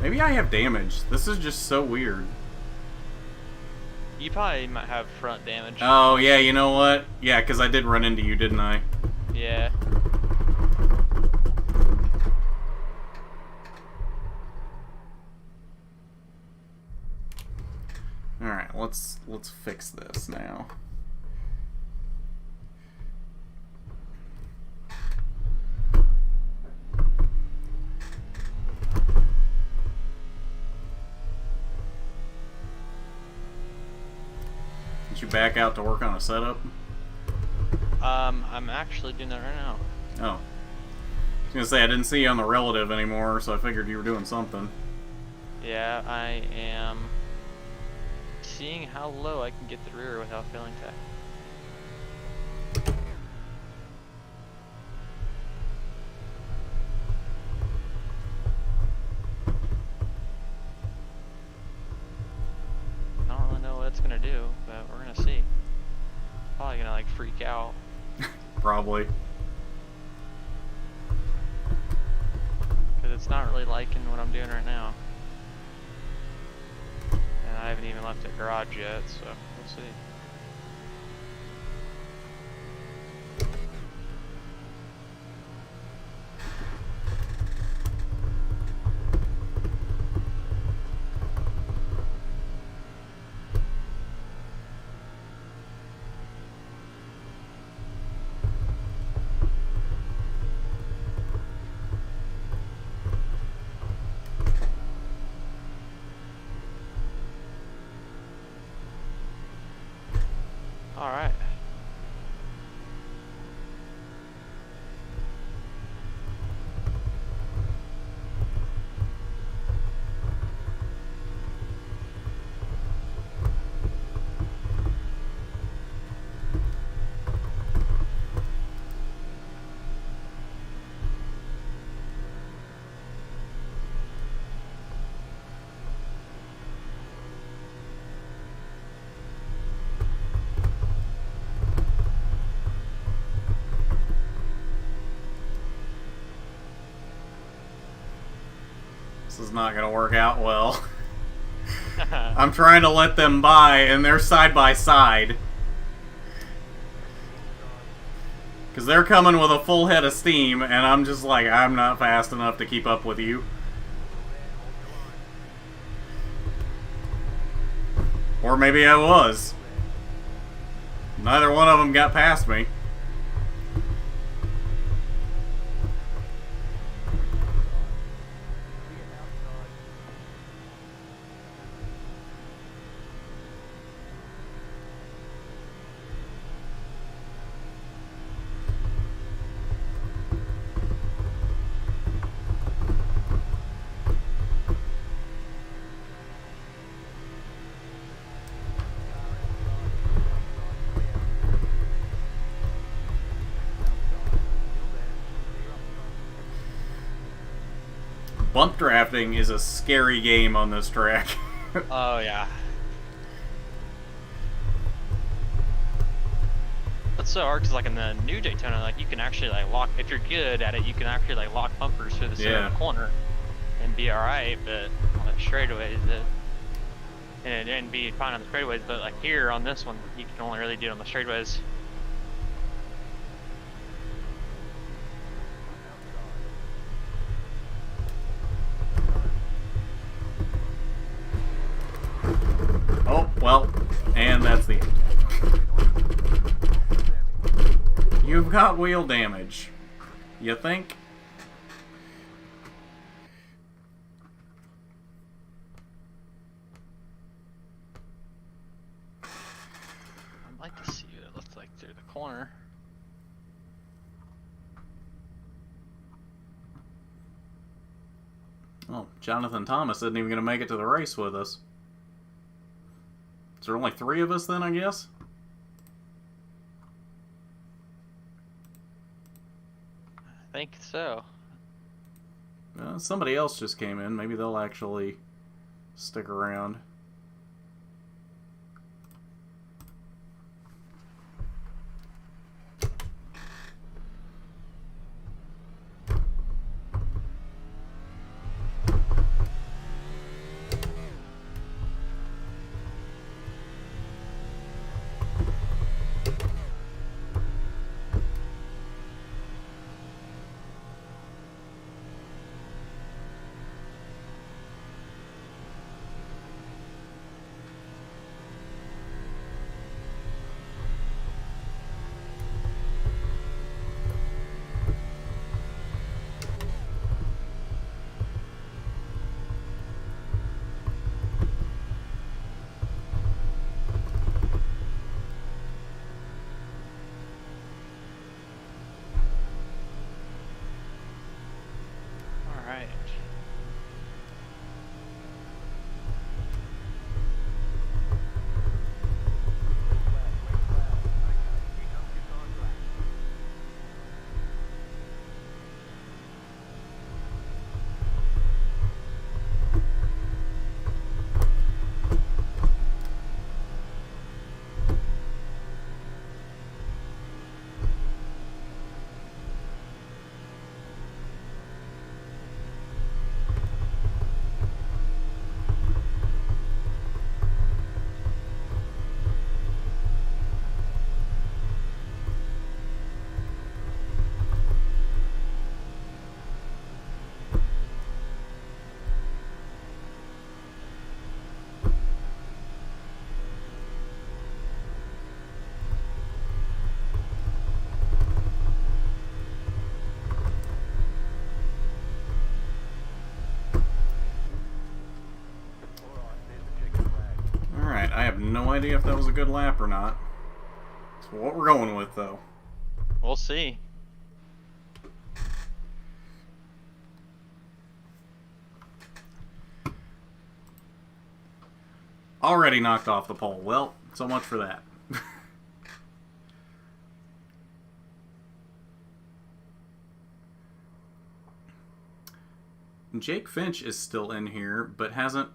Maybe I have damage. This is just so weird. You probably might have front damage. Oh, yeah, you know what? Yeah, because I did run into you, didn't I? Yeah. Alright, let's fix this now. Did you back out to work on a setup? I'm actually doing that right now. Oh. I was gonna say, I didn't see you on the relative anymore, so I figured you were doing something. Yeah, I am seeing how low I can get the rear without failing tech. I don't really know what it's gonna do, but we're gonna see. Probably gonna like freak out. Probably. Because it's not really liking what I'm doing right now. And I haven't even left the garage yet, so we'll see. Alright. This is not gonna work out well. I'm trying to let them by, and they're side by side. Because they're coming with a full head of steam, and I'm just like, I'm not fast enough to keep up with you. Or maybe I was. Neither one of them got past me. Bump drafting is a scary game on this track. Oh yeah. That's so hard because like in the new Daytona, like you can actually like lock, if you're good at it, you can actually like lock bumpers through the center of the corner and be alright, but on the straightaways, and be fine on the straightaways, but like here on this one, you can only really do it on the straightaways. Oh, well, and that's the end. You've got wheel damage. You think? I'd like to see what it looks like through the corner. Oh, Jonathan Thomas isn't even going to make it to the race with us. Is there only 3 of us then, I guess? I think so. Somebody else just came in. Maybe they'll actually stick around. Alright. Alright, I have no idea if that was a good lap or not. So what we're going with, though. We'll see. Already knocked off the pole. Well, so much for that. Jake Finch is still in here, but hasn't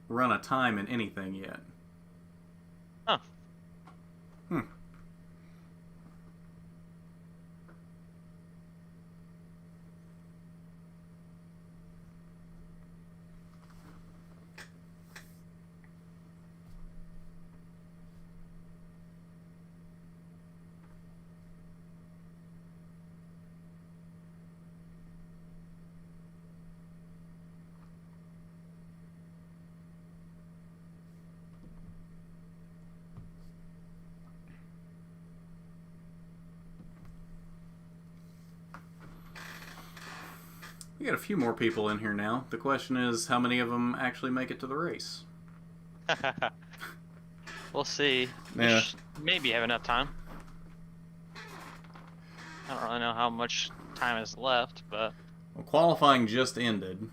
run a time in anything yet. Huh. We got a few more people in here now. The question is, how many of them actually make it to the race? We'll see. Yeah. Maybe have enough time. I don't really know how much time is left, but... Well, qualifying just ended.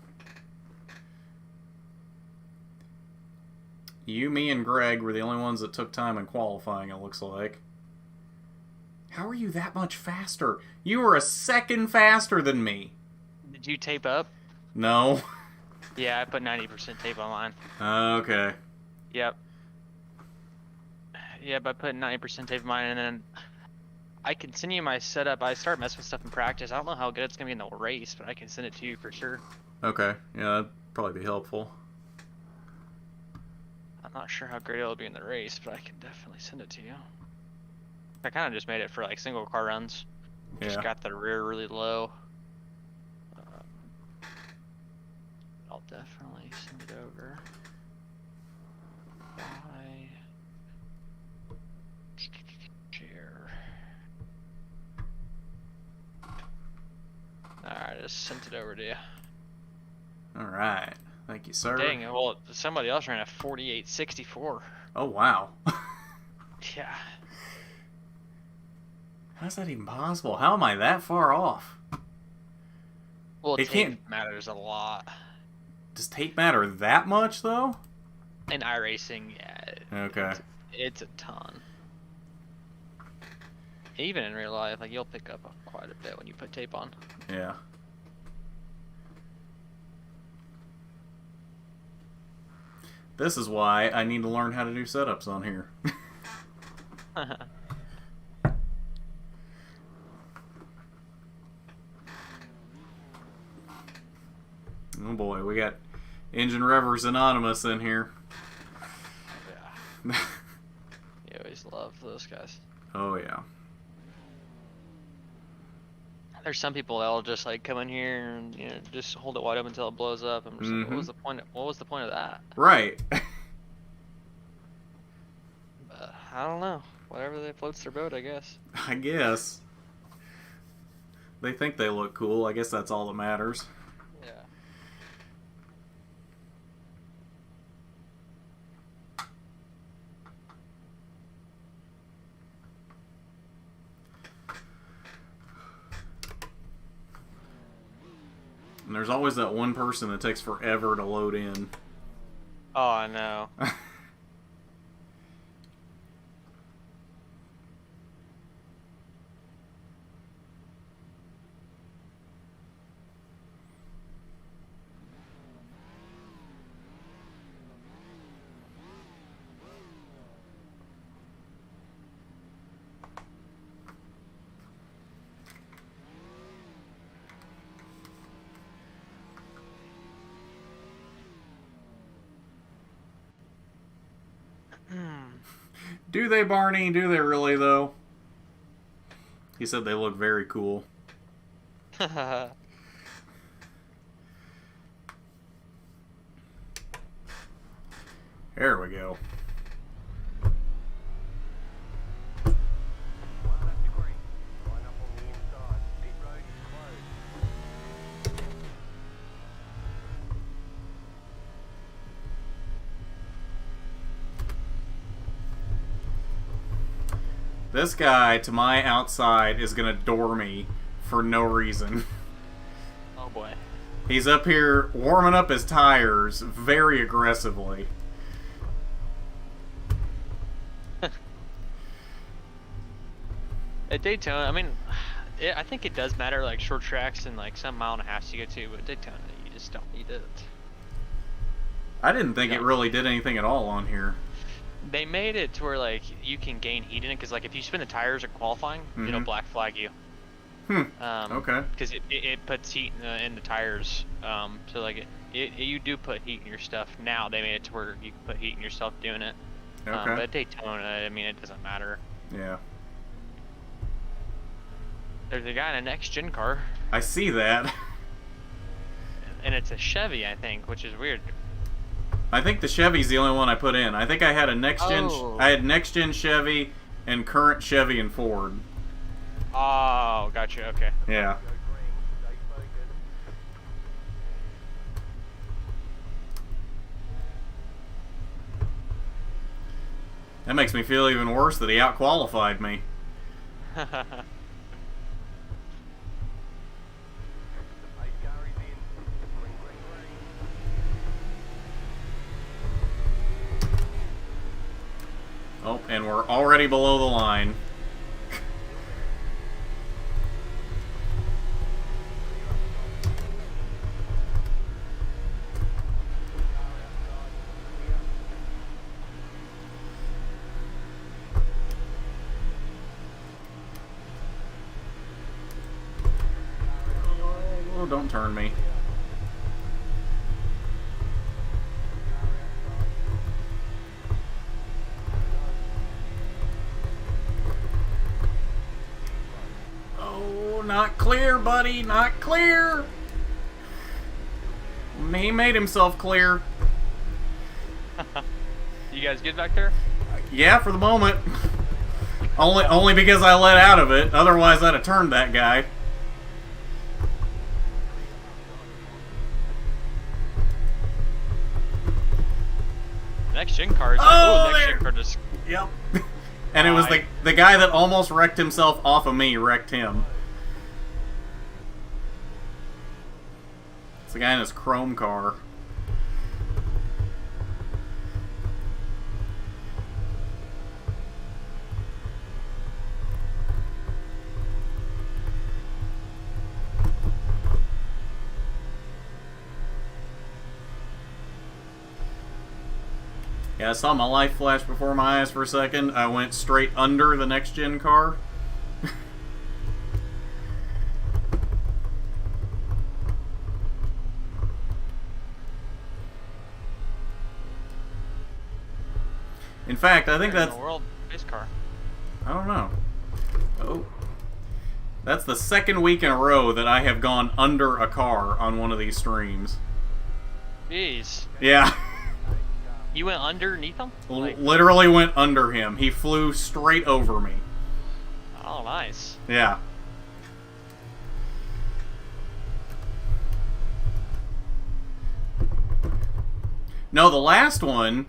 You, me, and Greg were the only ones that took time in qualifying, it looks like. How are you that much faster? You were a second faster than me. Did you tape up? No. Yeah, I put 90% tape on mine. Okay. Yep. Yep, I put 90% tape on mine, and then I continue my setup. I start messing with stuff in practice. I don't know how good it's going to be in the race, but I can send it to you for sure. Okay. Yeah, that'd probably be helpful. I'm not sure how great it'll be in the race, but I can definitely send it to you. I kind of just made it for like single car runs. Just got the rear really low. I'll definitely send it over. Share. Alright, I just sent it over to you. Alright. Thank you, sir. Dang, well, somebody else ran a 48.64. Oh, wow. Yeah. How's that even possible? How am I that far off? Well, it tape matters a lot. Does tape matter that much, though? In iRacing, yeah. Okay. It's a ton. Even in real life, like, you'll pick up quite a bit when you put tape on. Yeah. This is why I need to learn how to do setups on here. Oh boy, we got Engine Revers Anonymous in here. Yeah. You always love those guys. Oh yeah. There's some people that'll just like come in here and just hold it wide open until it blows up. I'm just like, what was the point? What was the point of that? Right. I don't know. Whatever that floats their boat, I guess. I guess. They think they look cool. I guess that's all that matters. Yeah. And there's always that one person that takes forever to load in. Oh, I know. Do they, Barney? Do they really, though? He said they look very cool. There we go. This guy, to my outside, is going to door me for no reason. Oh boy. He's up here warming up his tires very aggressively. At Daytona, I mean, I think it does matter, like short tracks and like some mile and a half you go to, but Daytona, you just don't need it. I didn't think it really did anything at all on here. They made it to where like you can gain heat in it, because like if you spin the tires at qualifying, it'll black flag you. Okay. Because it puts heat in the tires. So like you do put heat in your stuff. Now they made it to where you can put heat in yourself doing it. Okay. But at Daytona, I mean, it doesn't matter. Yeah. There's a guy in a next gen car. I see that. And it's a Chevy, I think, which is weird. I think the Chevy's the only one I put in. I think I had a next gen. Oh. I had next gen Chevy and current Chevy and Ford. Oh, gotcha. Okay. Yeah. That makes me feel even worse that he outqualified me. Oh, and we're already below the line. Oh, don't turn me. Oh, not clear, buddy. Not clear. He made himself clear. You guys good back there? Yeah, for the moment. Only because I let out of it. Otherwise, I'd have turned that guy. Next gen cars. Oh, next there. gen car just. Yep. And it was the guy that almost wrecked himself off of me wrecked him. It's the guy in his chrome car. Yeah, I saw my life flash before my eyes for a second. I went straight under the next gen car. In fact, I think Where in that's... the world race car. I don't know. Oh. That's the second week in a row that I have gone under a car on one of these streams. Jeez. Yeah. You went underneath him? Like, Literally went under him. He flew straight over me. oh, nice. Yeah. No, the last one,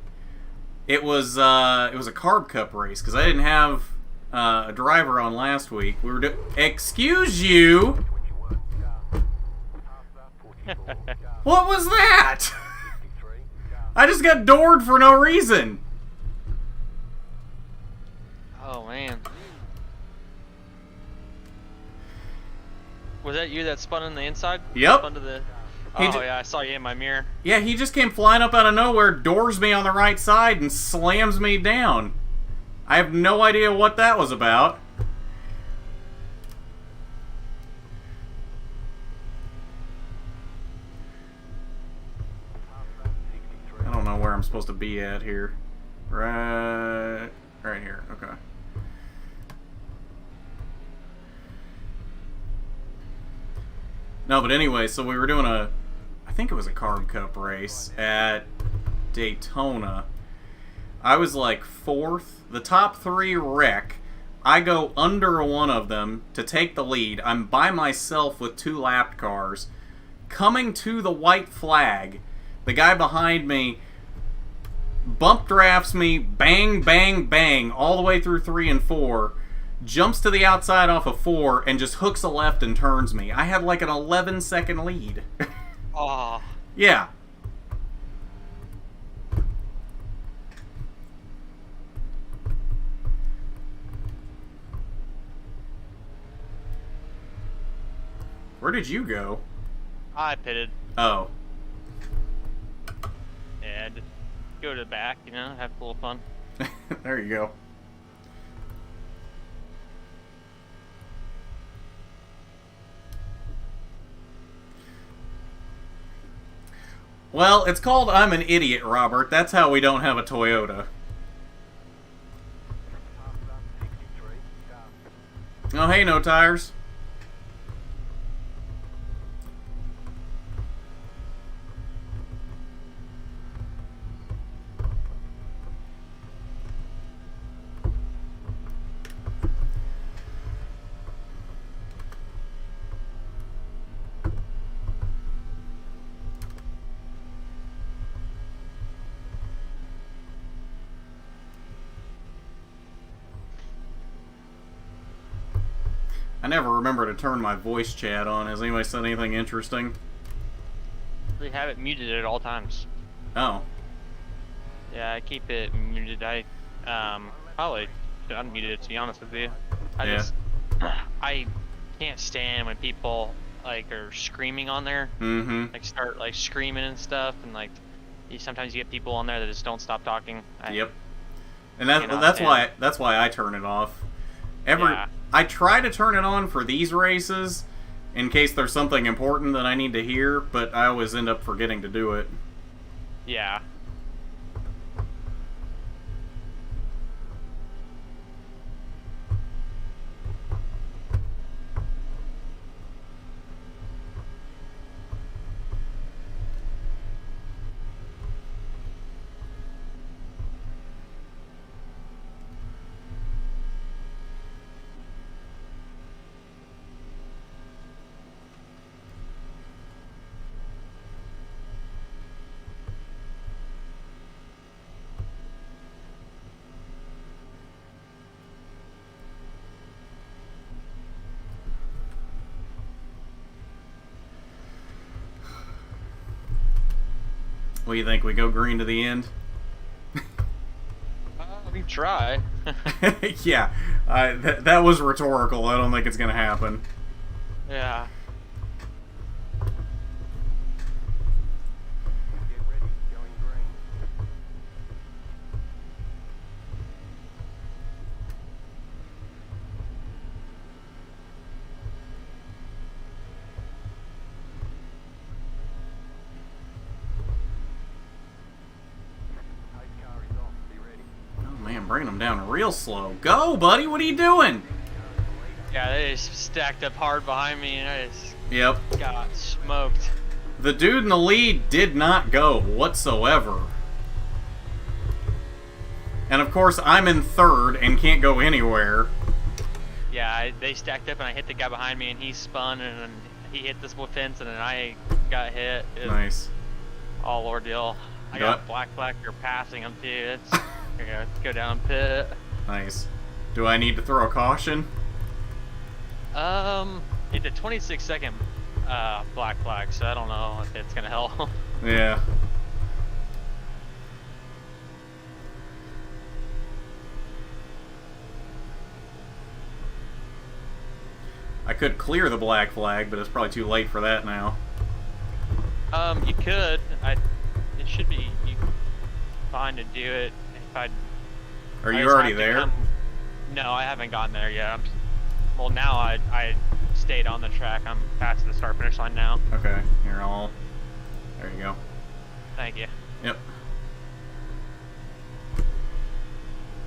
it was a carb cup race because I didn't have a driver on last week. We were excuse you. What was that? I just got doored for no reason. Oh, man. Was that you that spun in the inside? Yep. Spun to the... He Oh, yeah, I saw you in my mirror. Yeah, he just came flying up out of nowhere, doors me on the right side, and slams me down. I have no idea what that was about. I don't know where I'm supposed to be at here. Right here. Okay. No, but anyway, so we were doing I think it was a carb cup race at Daytona. I was like fourth. The top three wreck. I go under one of them to take the lead. I'm by myself with two lapped cars. Coming to the white flag, the guy behind me bump drafts me, bang, bang, bang, all the way through 3 and 4, jumps to the outside off of 4, and just hooks a left and turns me. I had like an 11-second lead. Oh. Yeah. Where did you go? I pitted. Oh. Yeah, just go to the back, you know, have a little fun. There you go. Well, it's called I'm an Idiot, Robert. That's how we don't have a Toyota. Oh, hey, no tires. I never remember to turn my voice chat on. Has anybody said anything interesting? We have it muted at all times. Oh. Yeah, I keep it muted. I probably should unmute it, to be honest with you. I can't stand when people like are screaming on there. Mm-hmm. Like start like screaming and stuff, and like sometimes you get people on there that just don't stop talking. Yep. And that's why I turn it off. I try to turn it on for these races in case there's something important that I need to hear, but I always end up forgetting to do it. Yeah. What do you think? We go green to the end? We can try. Yeah, that was rhetorical. I don't think it's going to happen. Yeah. Bringing them down real slow. Go, buddy. What are you doing? Yeah, they just stacked up hard behind me, and I just got smoked. The dude in the lead did not go whatsoever. And of course, I'm in third and can't go anywhere. Yeah, they stacked up, and I hit the guy behind me, and he spun, and then he hit this fence, and then I got hit. Nice. All ordeal. I got black flag for passing him too. It's let's go down pit. Nice. Do I need to throw a caution? It's a 26-second black flag, so I don't know if it's gonna help. Yeah. I could clear the black flag, but it's probably too late for that now. You could. It should be fine to do it. Are you already there? No, I haven't gotten there yet. Well, now I stayed on the track. I'm past the start-finish line now. Okay, there you go. Thank you. Yep.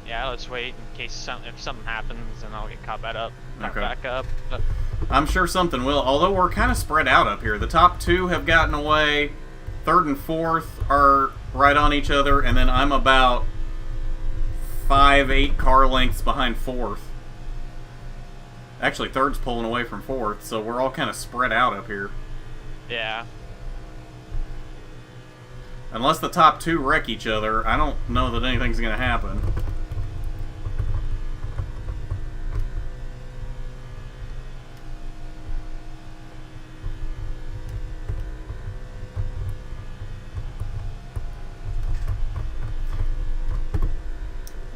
Yeah, let's wait in case if something happens, and I'll get caught back up. But I'm sure something will, although we're kind of spread out up here. The top two have gotten away. Third and fourth are right on each other, and then I'm about 5-8 car lengths behind fourth. Actually, third's pulling away from fourth, so we're all kind of spread out up here. Yeah. Unless the top two wreck each other, I don't know that anything's going to happen.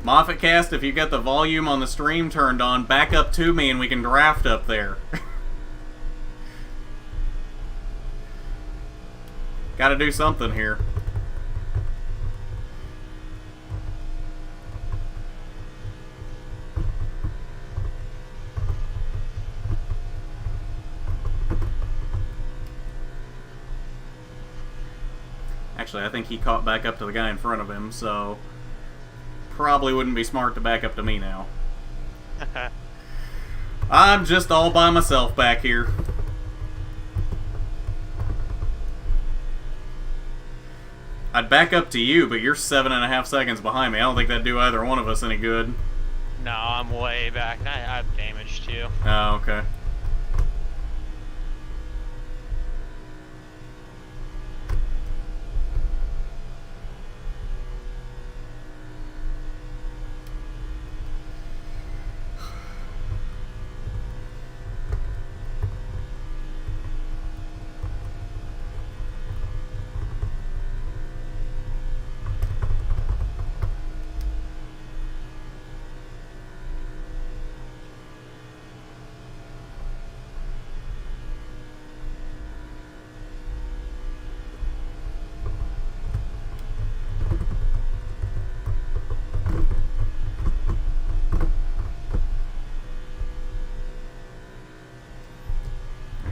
MoffatCast, if you got the volume on the stream turned on, back up to me and we can draft up there. Gotta do something here. Actually, I think he caught back up to the guy in front of him, so probably wouldn't be smart to back up to me now. I'm just all by myself back here. I'd back up to you, but you're 7.5 seconds behind me. I don't think that'd do either one of us any good. No, I'm way back. I have damage too. Oh, okay.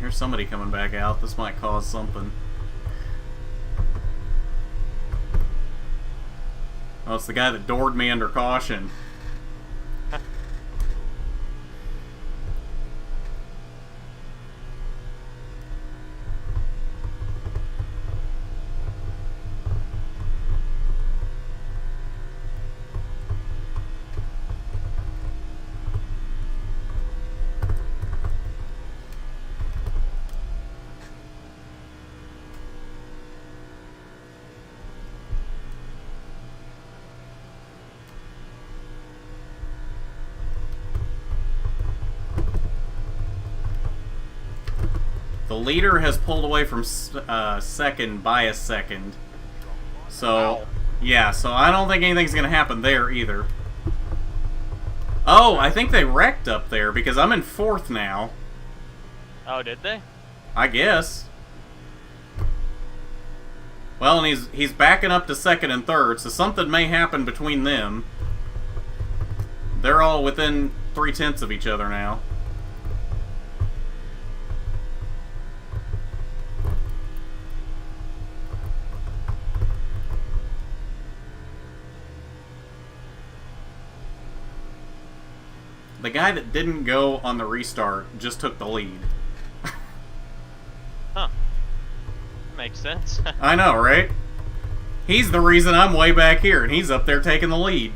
There's somebody coming back out. This might cause something. Oh, it's the guy that doored me under caution. The leader has pulled away from second by a second. So, Wow. yeah, so I don't think anything's going to happen there either. Oh, I think they wrecked up there because I'm in fourth now. Oh, did they? I guess. Well, and he's backing up to second and third, so something may happen between them. They're all within 3/10 of each other now. The guy that didn't go on the restart just took the lead. Huh. Makes sense. I know, right? He's the reason I'm way back here, and he's up there taking the lead.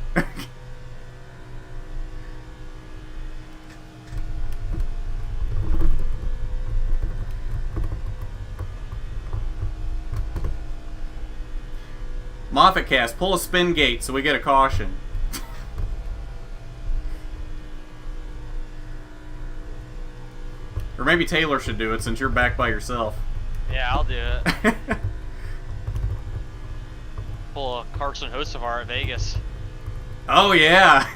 Moffat cast, pull a spin gate so we get a caution. Or maybe Taylor should do it since you're back by yourself. Yeah, I'll do it. Pull a Carson Hocevar at Vegas. Oh, yeah.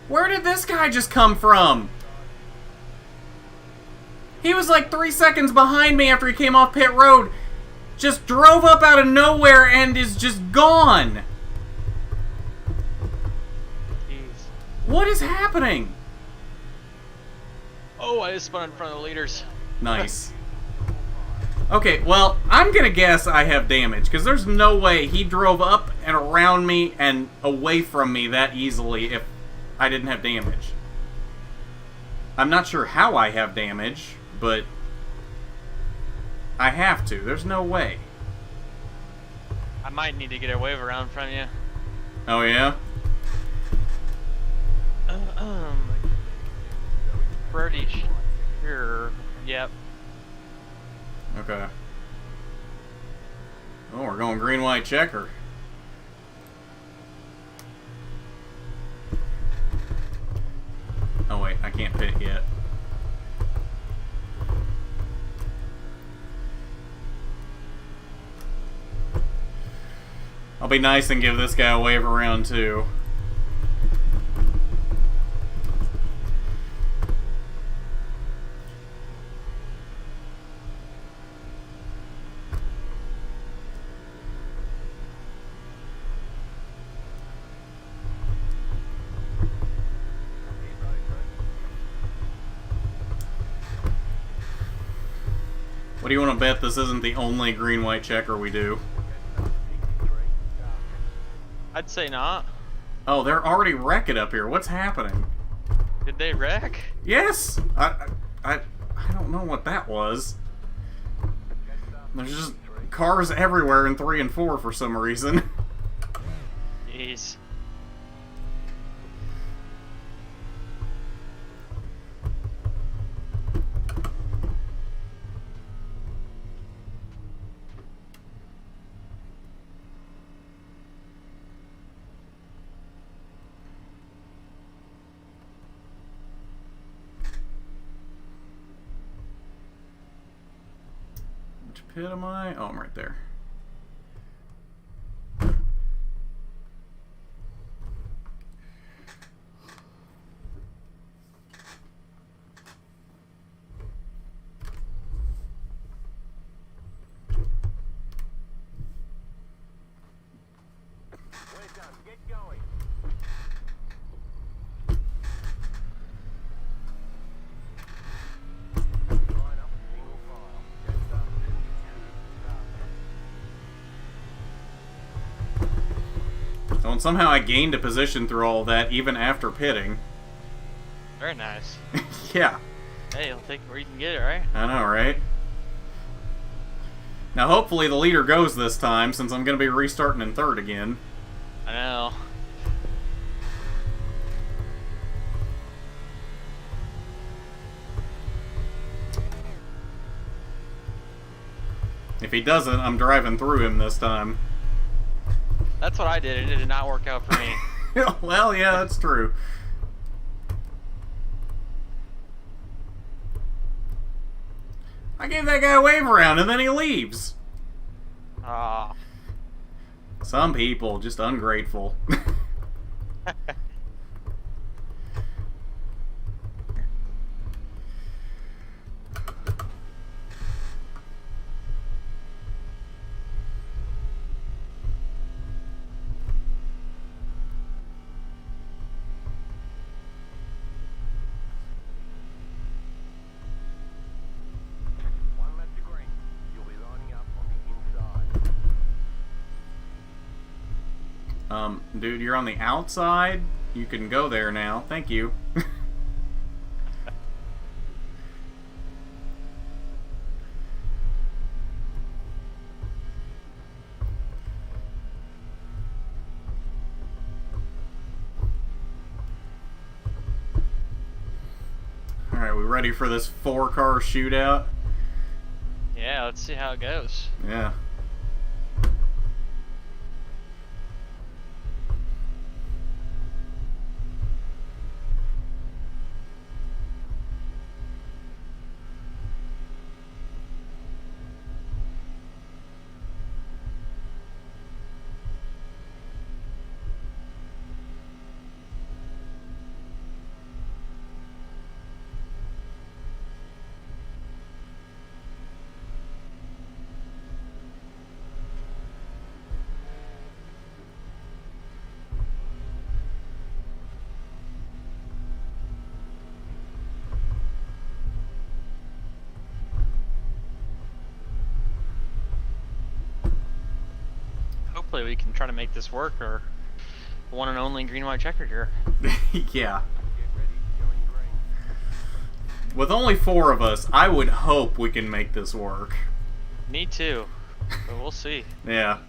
Where did this guy just come from? He was like 3 seconds behind me after he came off pit road. Just drove up out of nowhere and is just gone. Jeez. What is happening? Oh, I just spun in front of the leaders. Nice. Okay, well, I'm gonna guess I have damage, because there's no way he drove up and around me and away from me that easily if I didn't have damage. I'm not sure how I have damage, but I have to. There's no way. I might need to get a wave around in front of you. Oh, yeah? Pretty sure. Yep. Okay. Oh, we're going green, white, checker. Oh, wait, I can't pit yet. I'll be nice and give this guy a wave around, too. What do you want to bet this isn't the only green-white checker we do? I'd say not. Oh, they're already wrecking up here. What's happening? Did they wreck? Yes! I don't know what that was. There's just cars everywhere in 3 and 4 for some reason. Jeez. Which pit am I? Oh, I'm right there. and somehow I gained a position through all that, even after pitting. Very nice. Yeah. Hey, you'll take it where you can get it, right? I know, right? Now, hopefully the leader goes this time, since I'm going to be restarting in third again. I know. If he doesn't, I'm driving through him this time. That's what I did, and it did not work out for me. Well, yeah, that's true. I gave that guy a wave around, and then he leaves. Ah. Some people, just ungrateful. Dude, you're on the outside. You can go there now. Thank you. Alright, we ready for this 4-car shootout? Yeah, let's see how it goes. Yeah. Hopefully we can try to make this work, or the one and only green-white checkered here. Yeah. With only 4 of us, I would hope we can make this work. Me too, but we'll see. Yeah.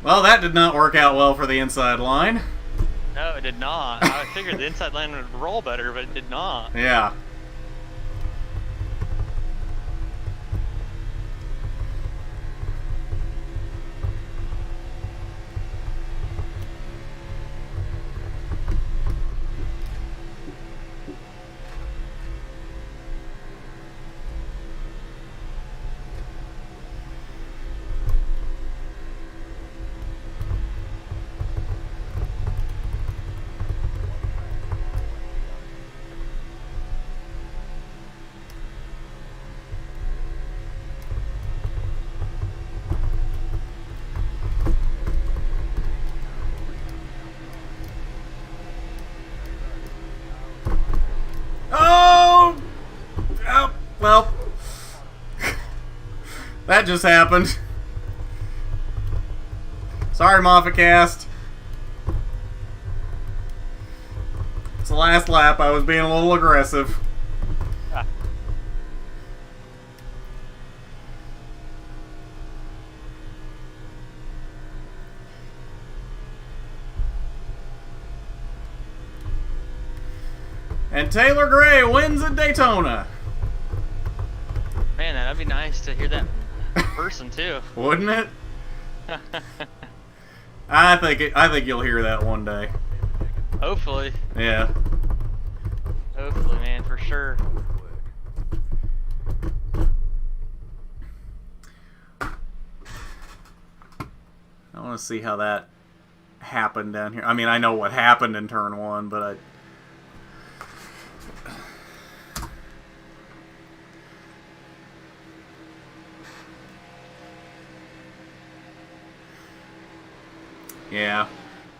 Well, that did not work out well for the inside line. No, it did not. I figured the inside line would roll better, but it did not. Yeah. Well, that just happened. Sorry, Moffat Cast. It's the last lap. I was being a little aggressive. And Taylor Gray wins at Daytona. Man, that'd be nice to hear that in person too. Wouldn't it? I think you'll hear that one day. Hopefully. Yeah. Hopefully, man, for sure. I want to see how that happened down here. I mean, I know what happened in turn 1, but yeah.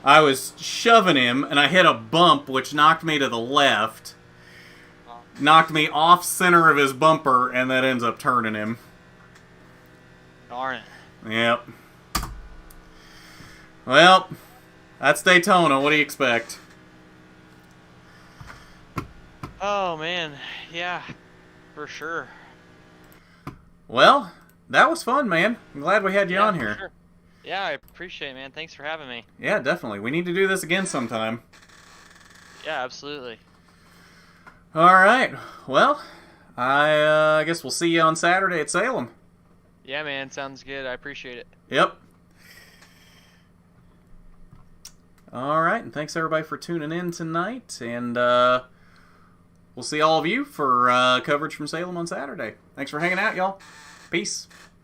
I was shoving him, and I hit a bump, which knocked me to the left. Knocked me off center of his bumper, and that ends up turning him. Darn it. Yep. Well, that's Daytona. What do you expect? Oh, man. Yeah, for sure. Well, that was fun, man. I'm glad we had you on here. Sure. Yeah, I appreciate it, man. Thanks for having me. Yeah, definitely. We need to do this again sometime. Yeah, absolutely. All right. Well, I guess we'll see you on Saturday at Salem. Yeah, man. Sounds good. I appreciate it. Yep. All right, and thanks everybody for tuning in tonight, and we'll see all of you for coverage from Salem on Saturday. Thanks for hanging out, y'all. Peace.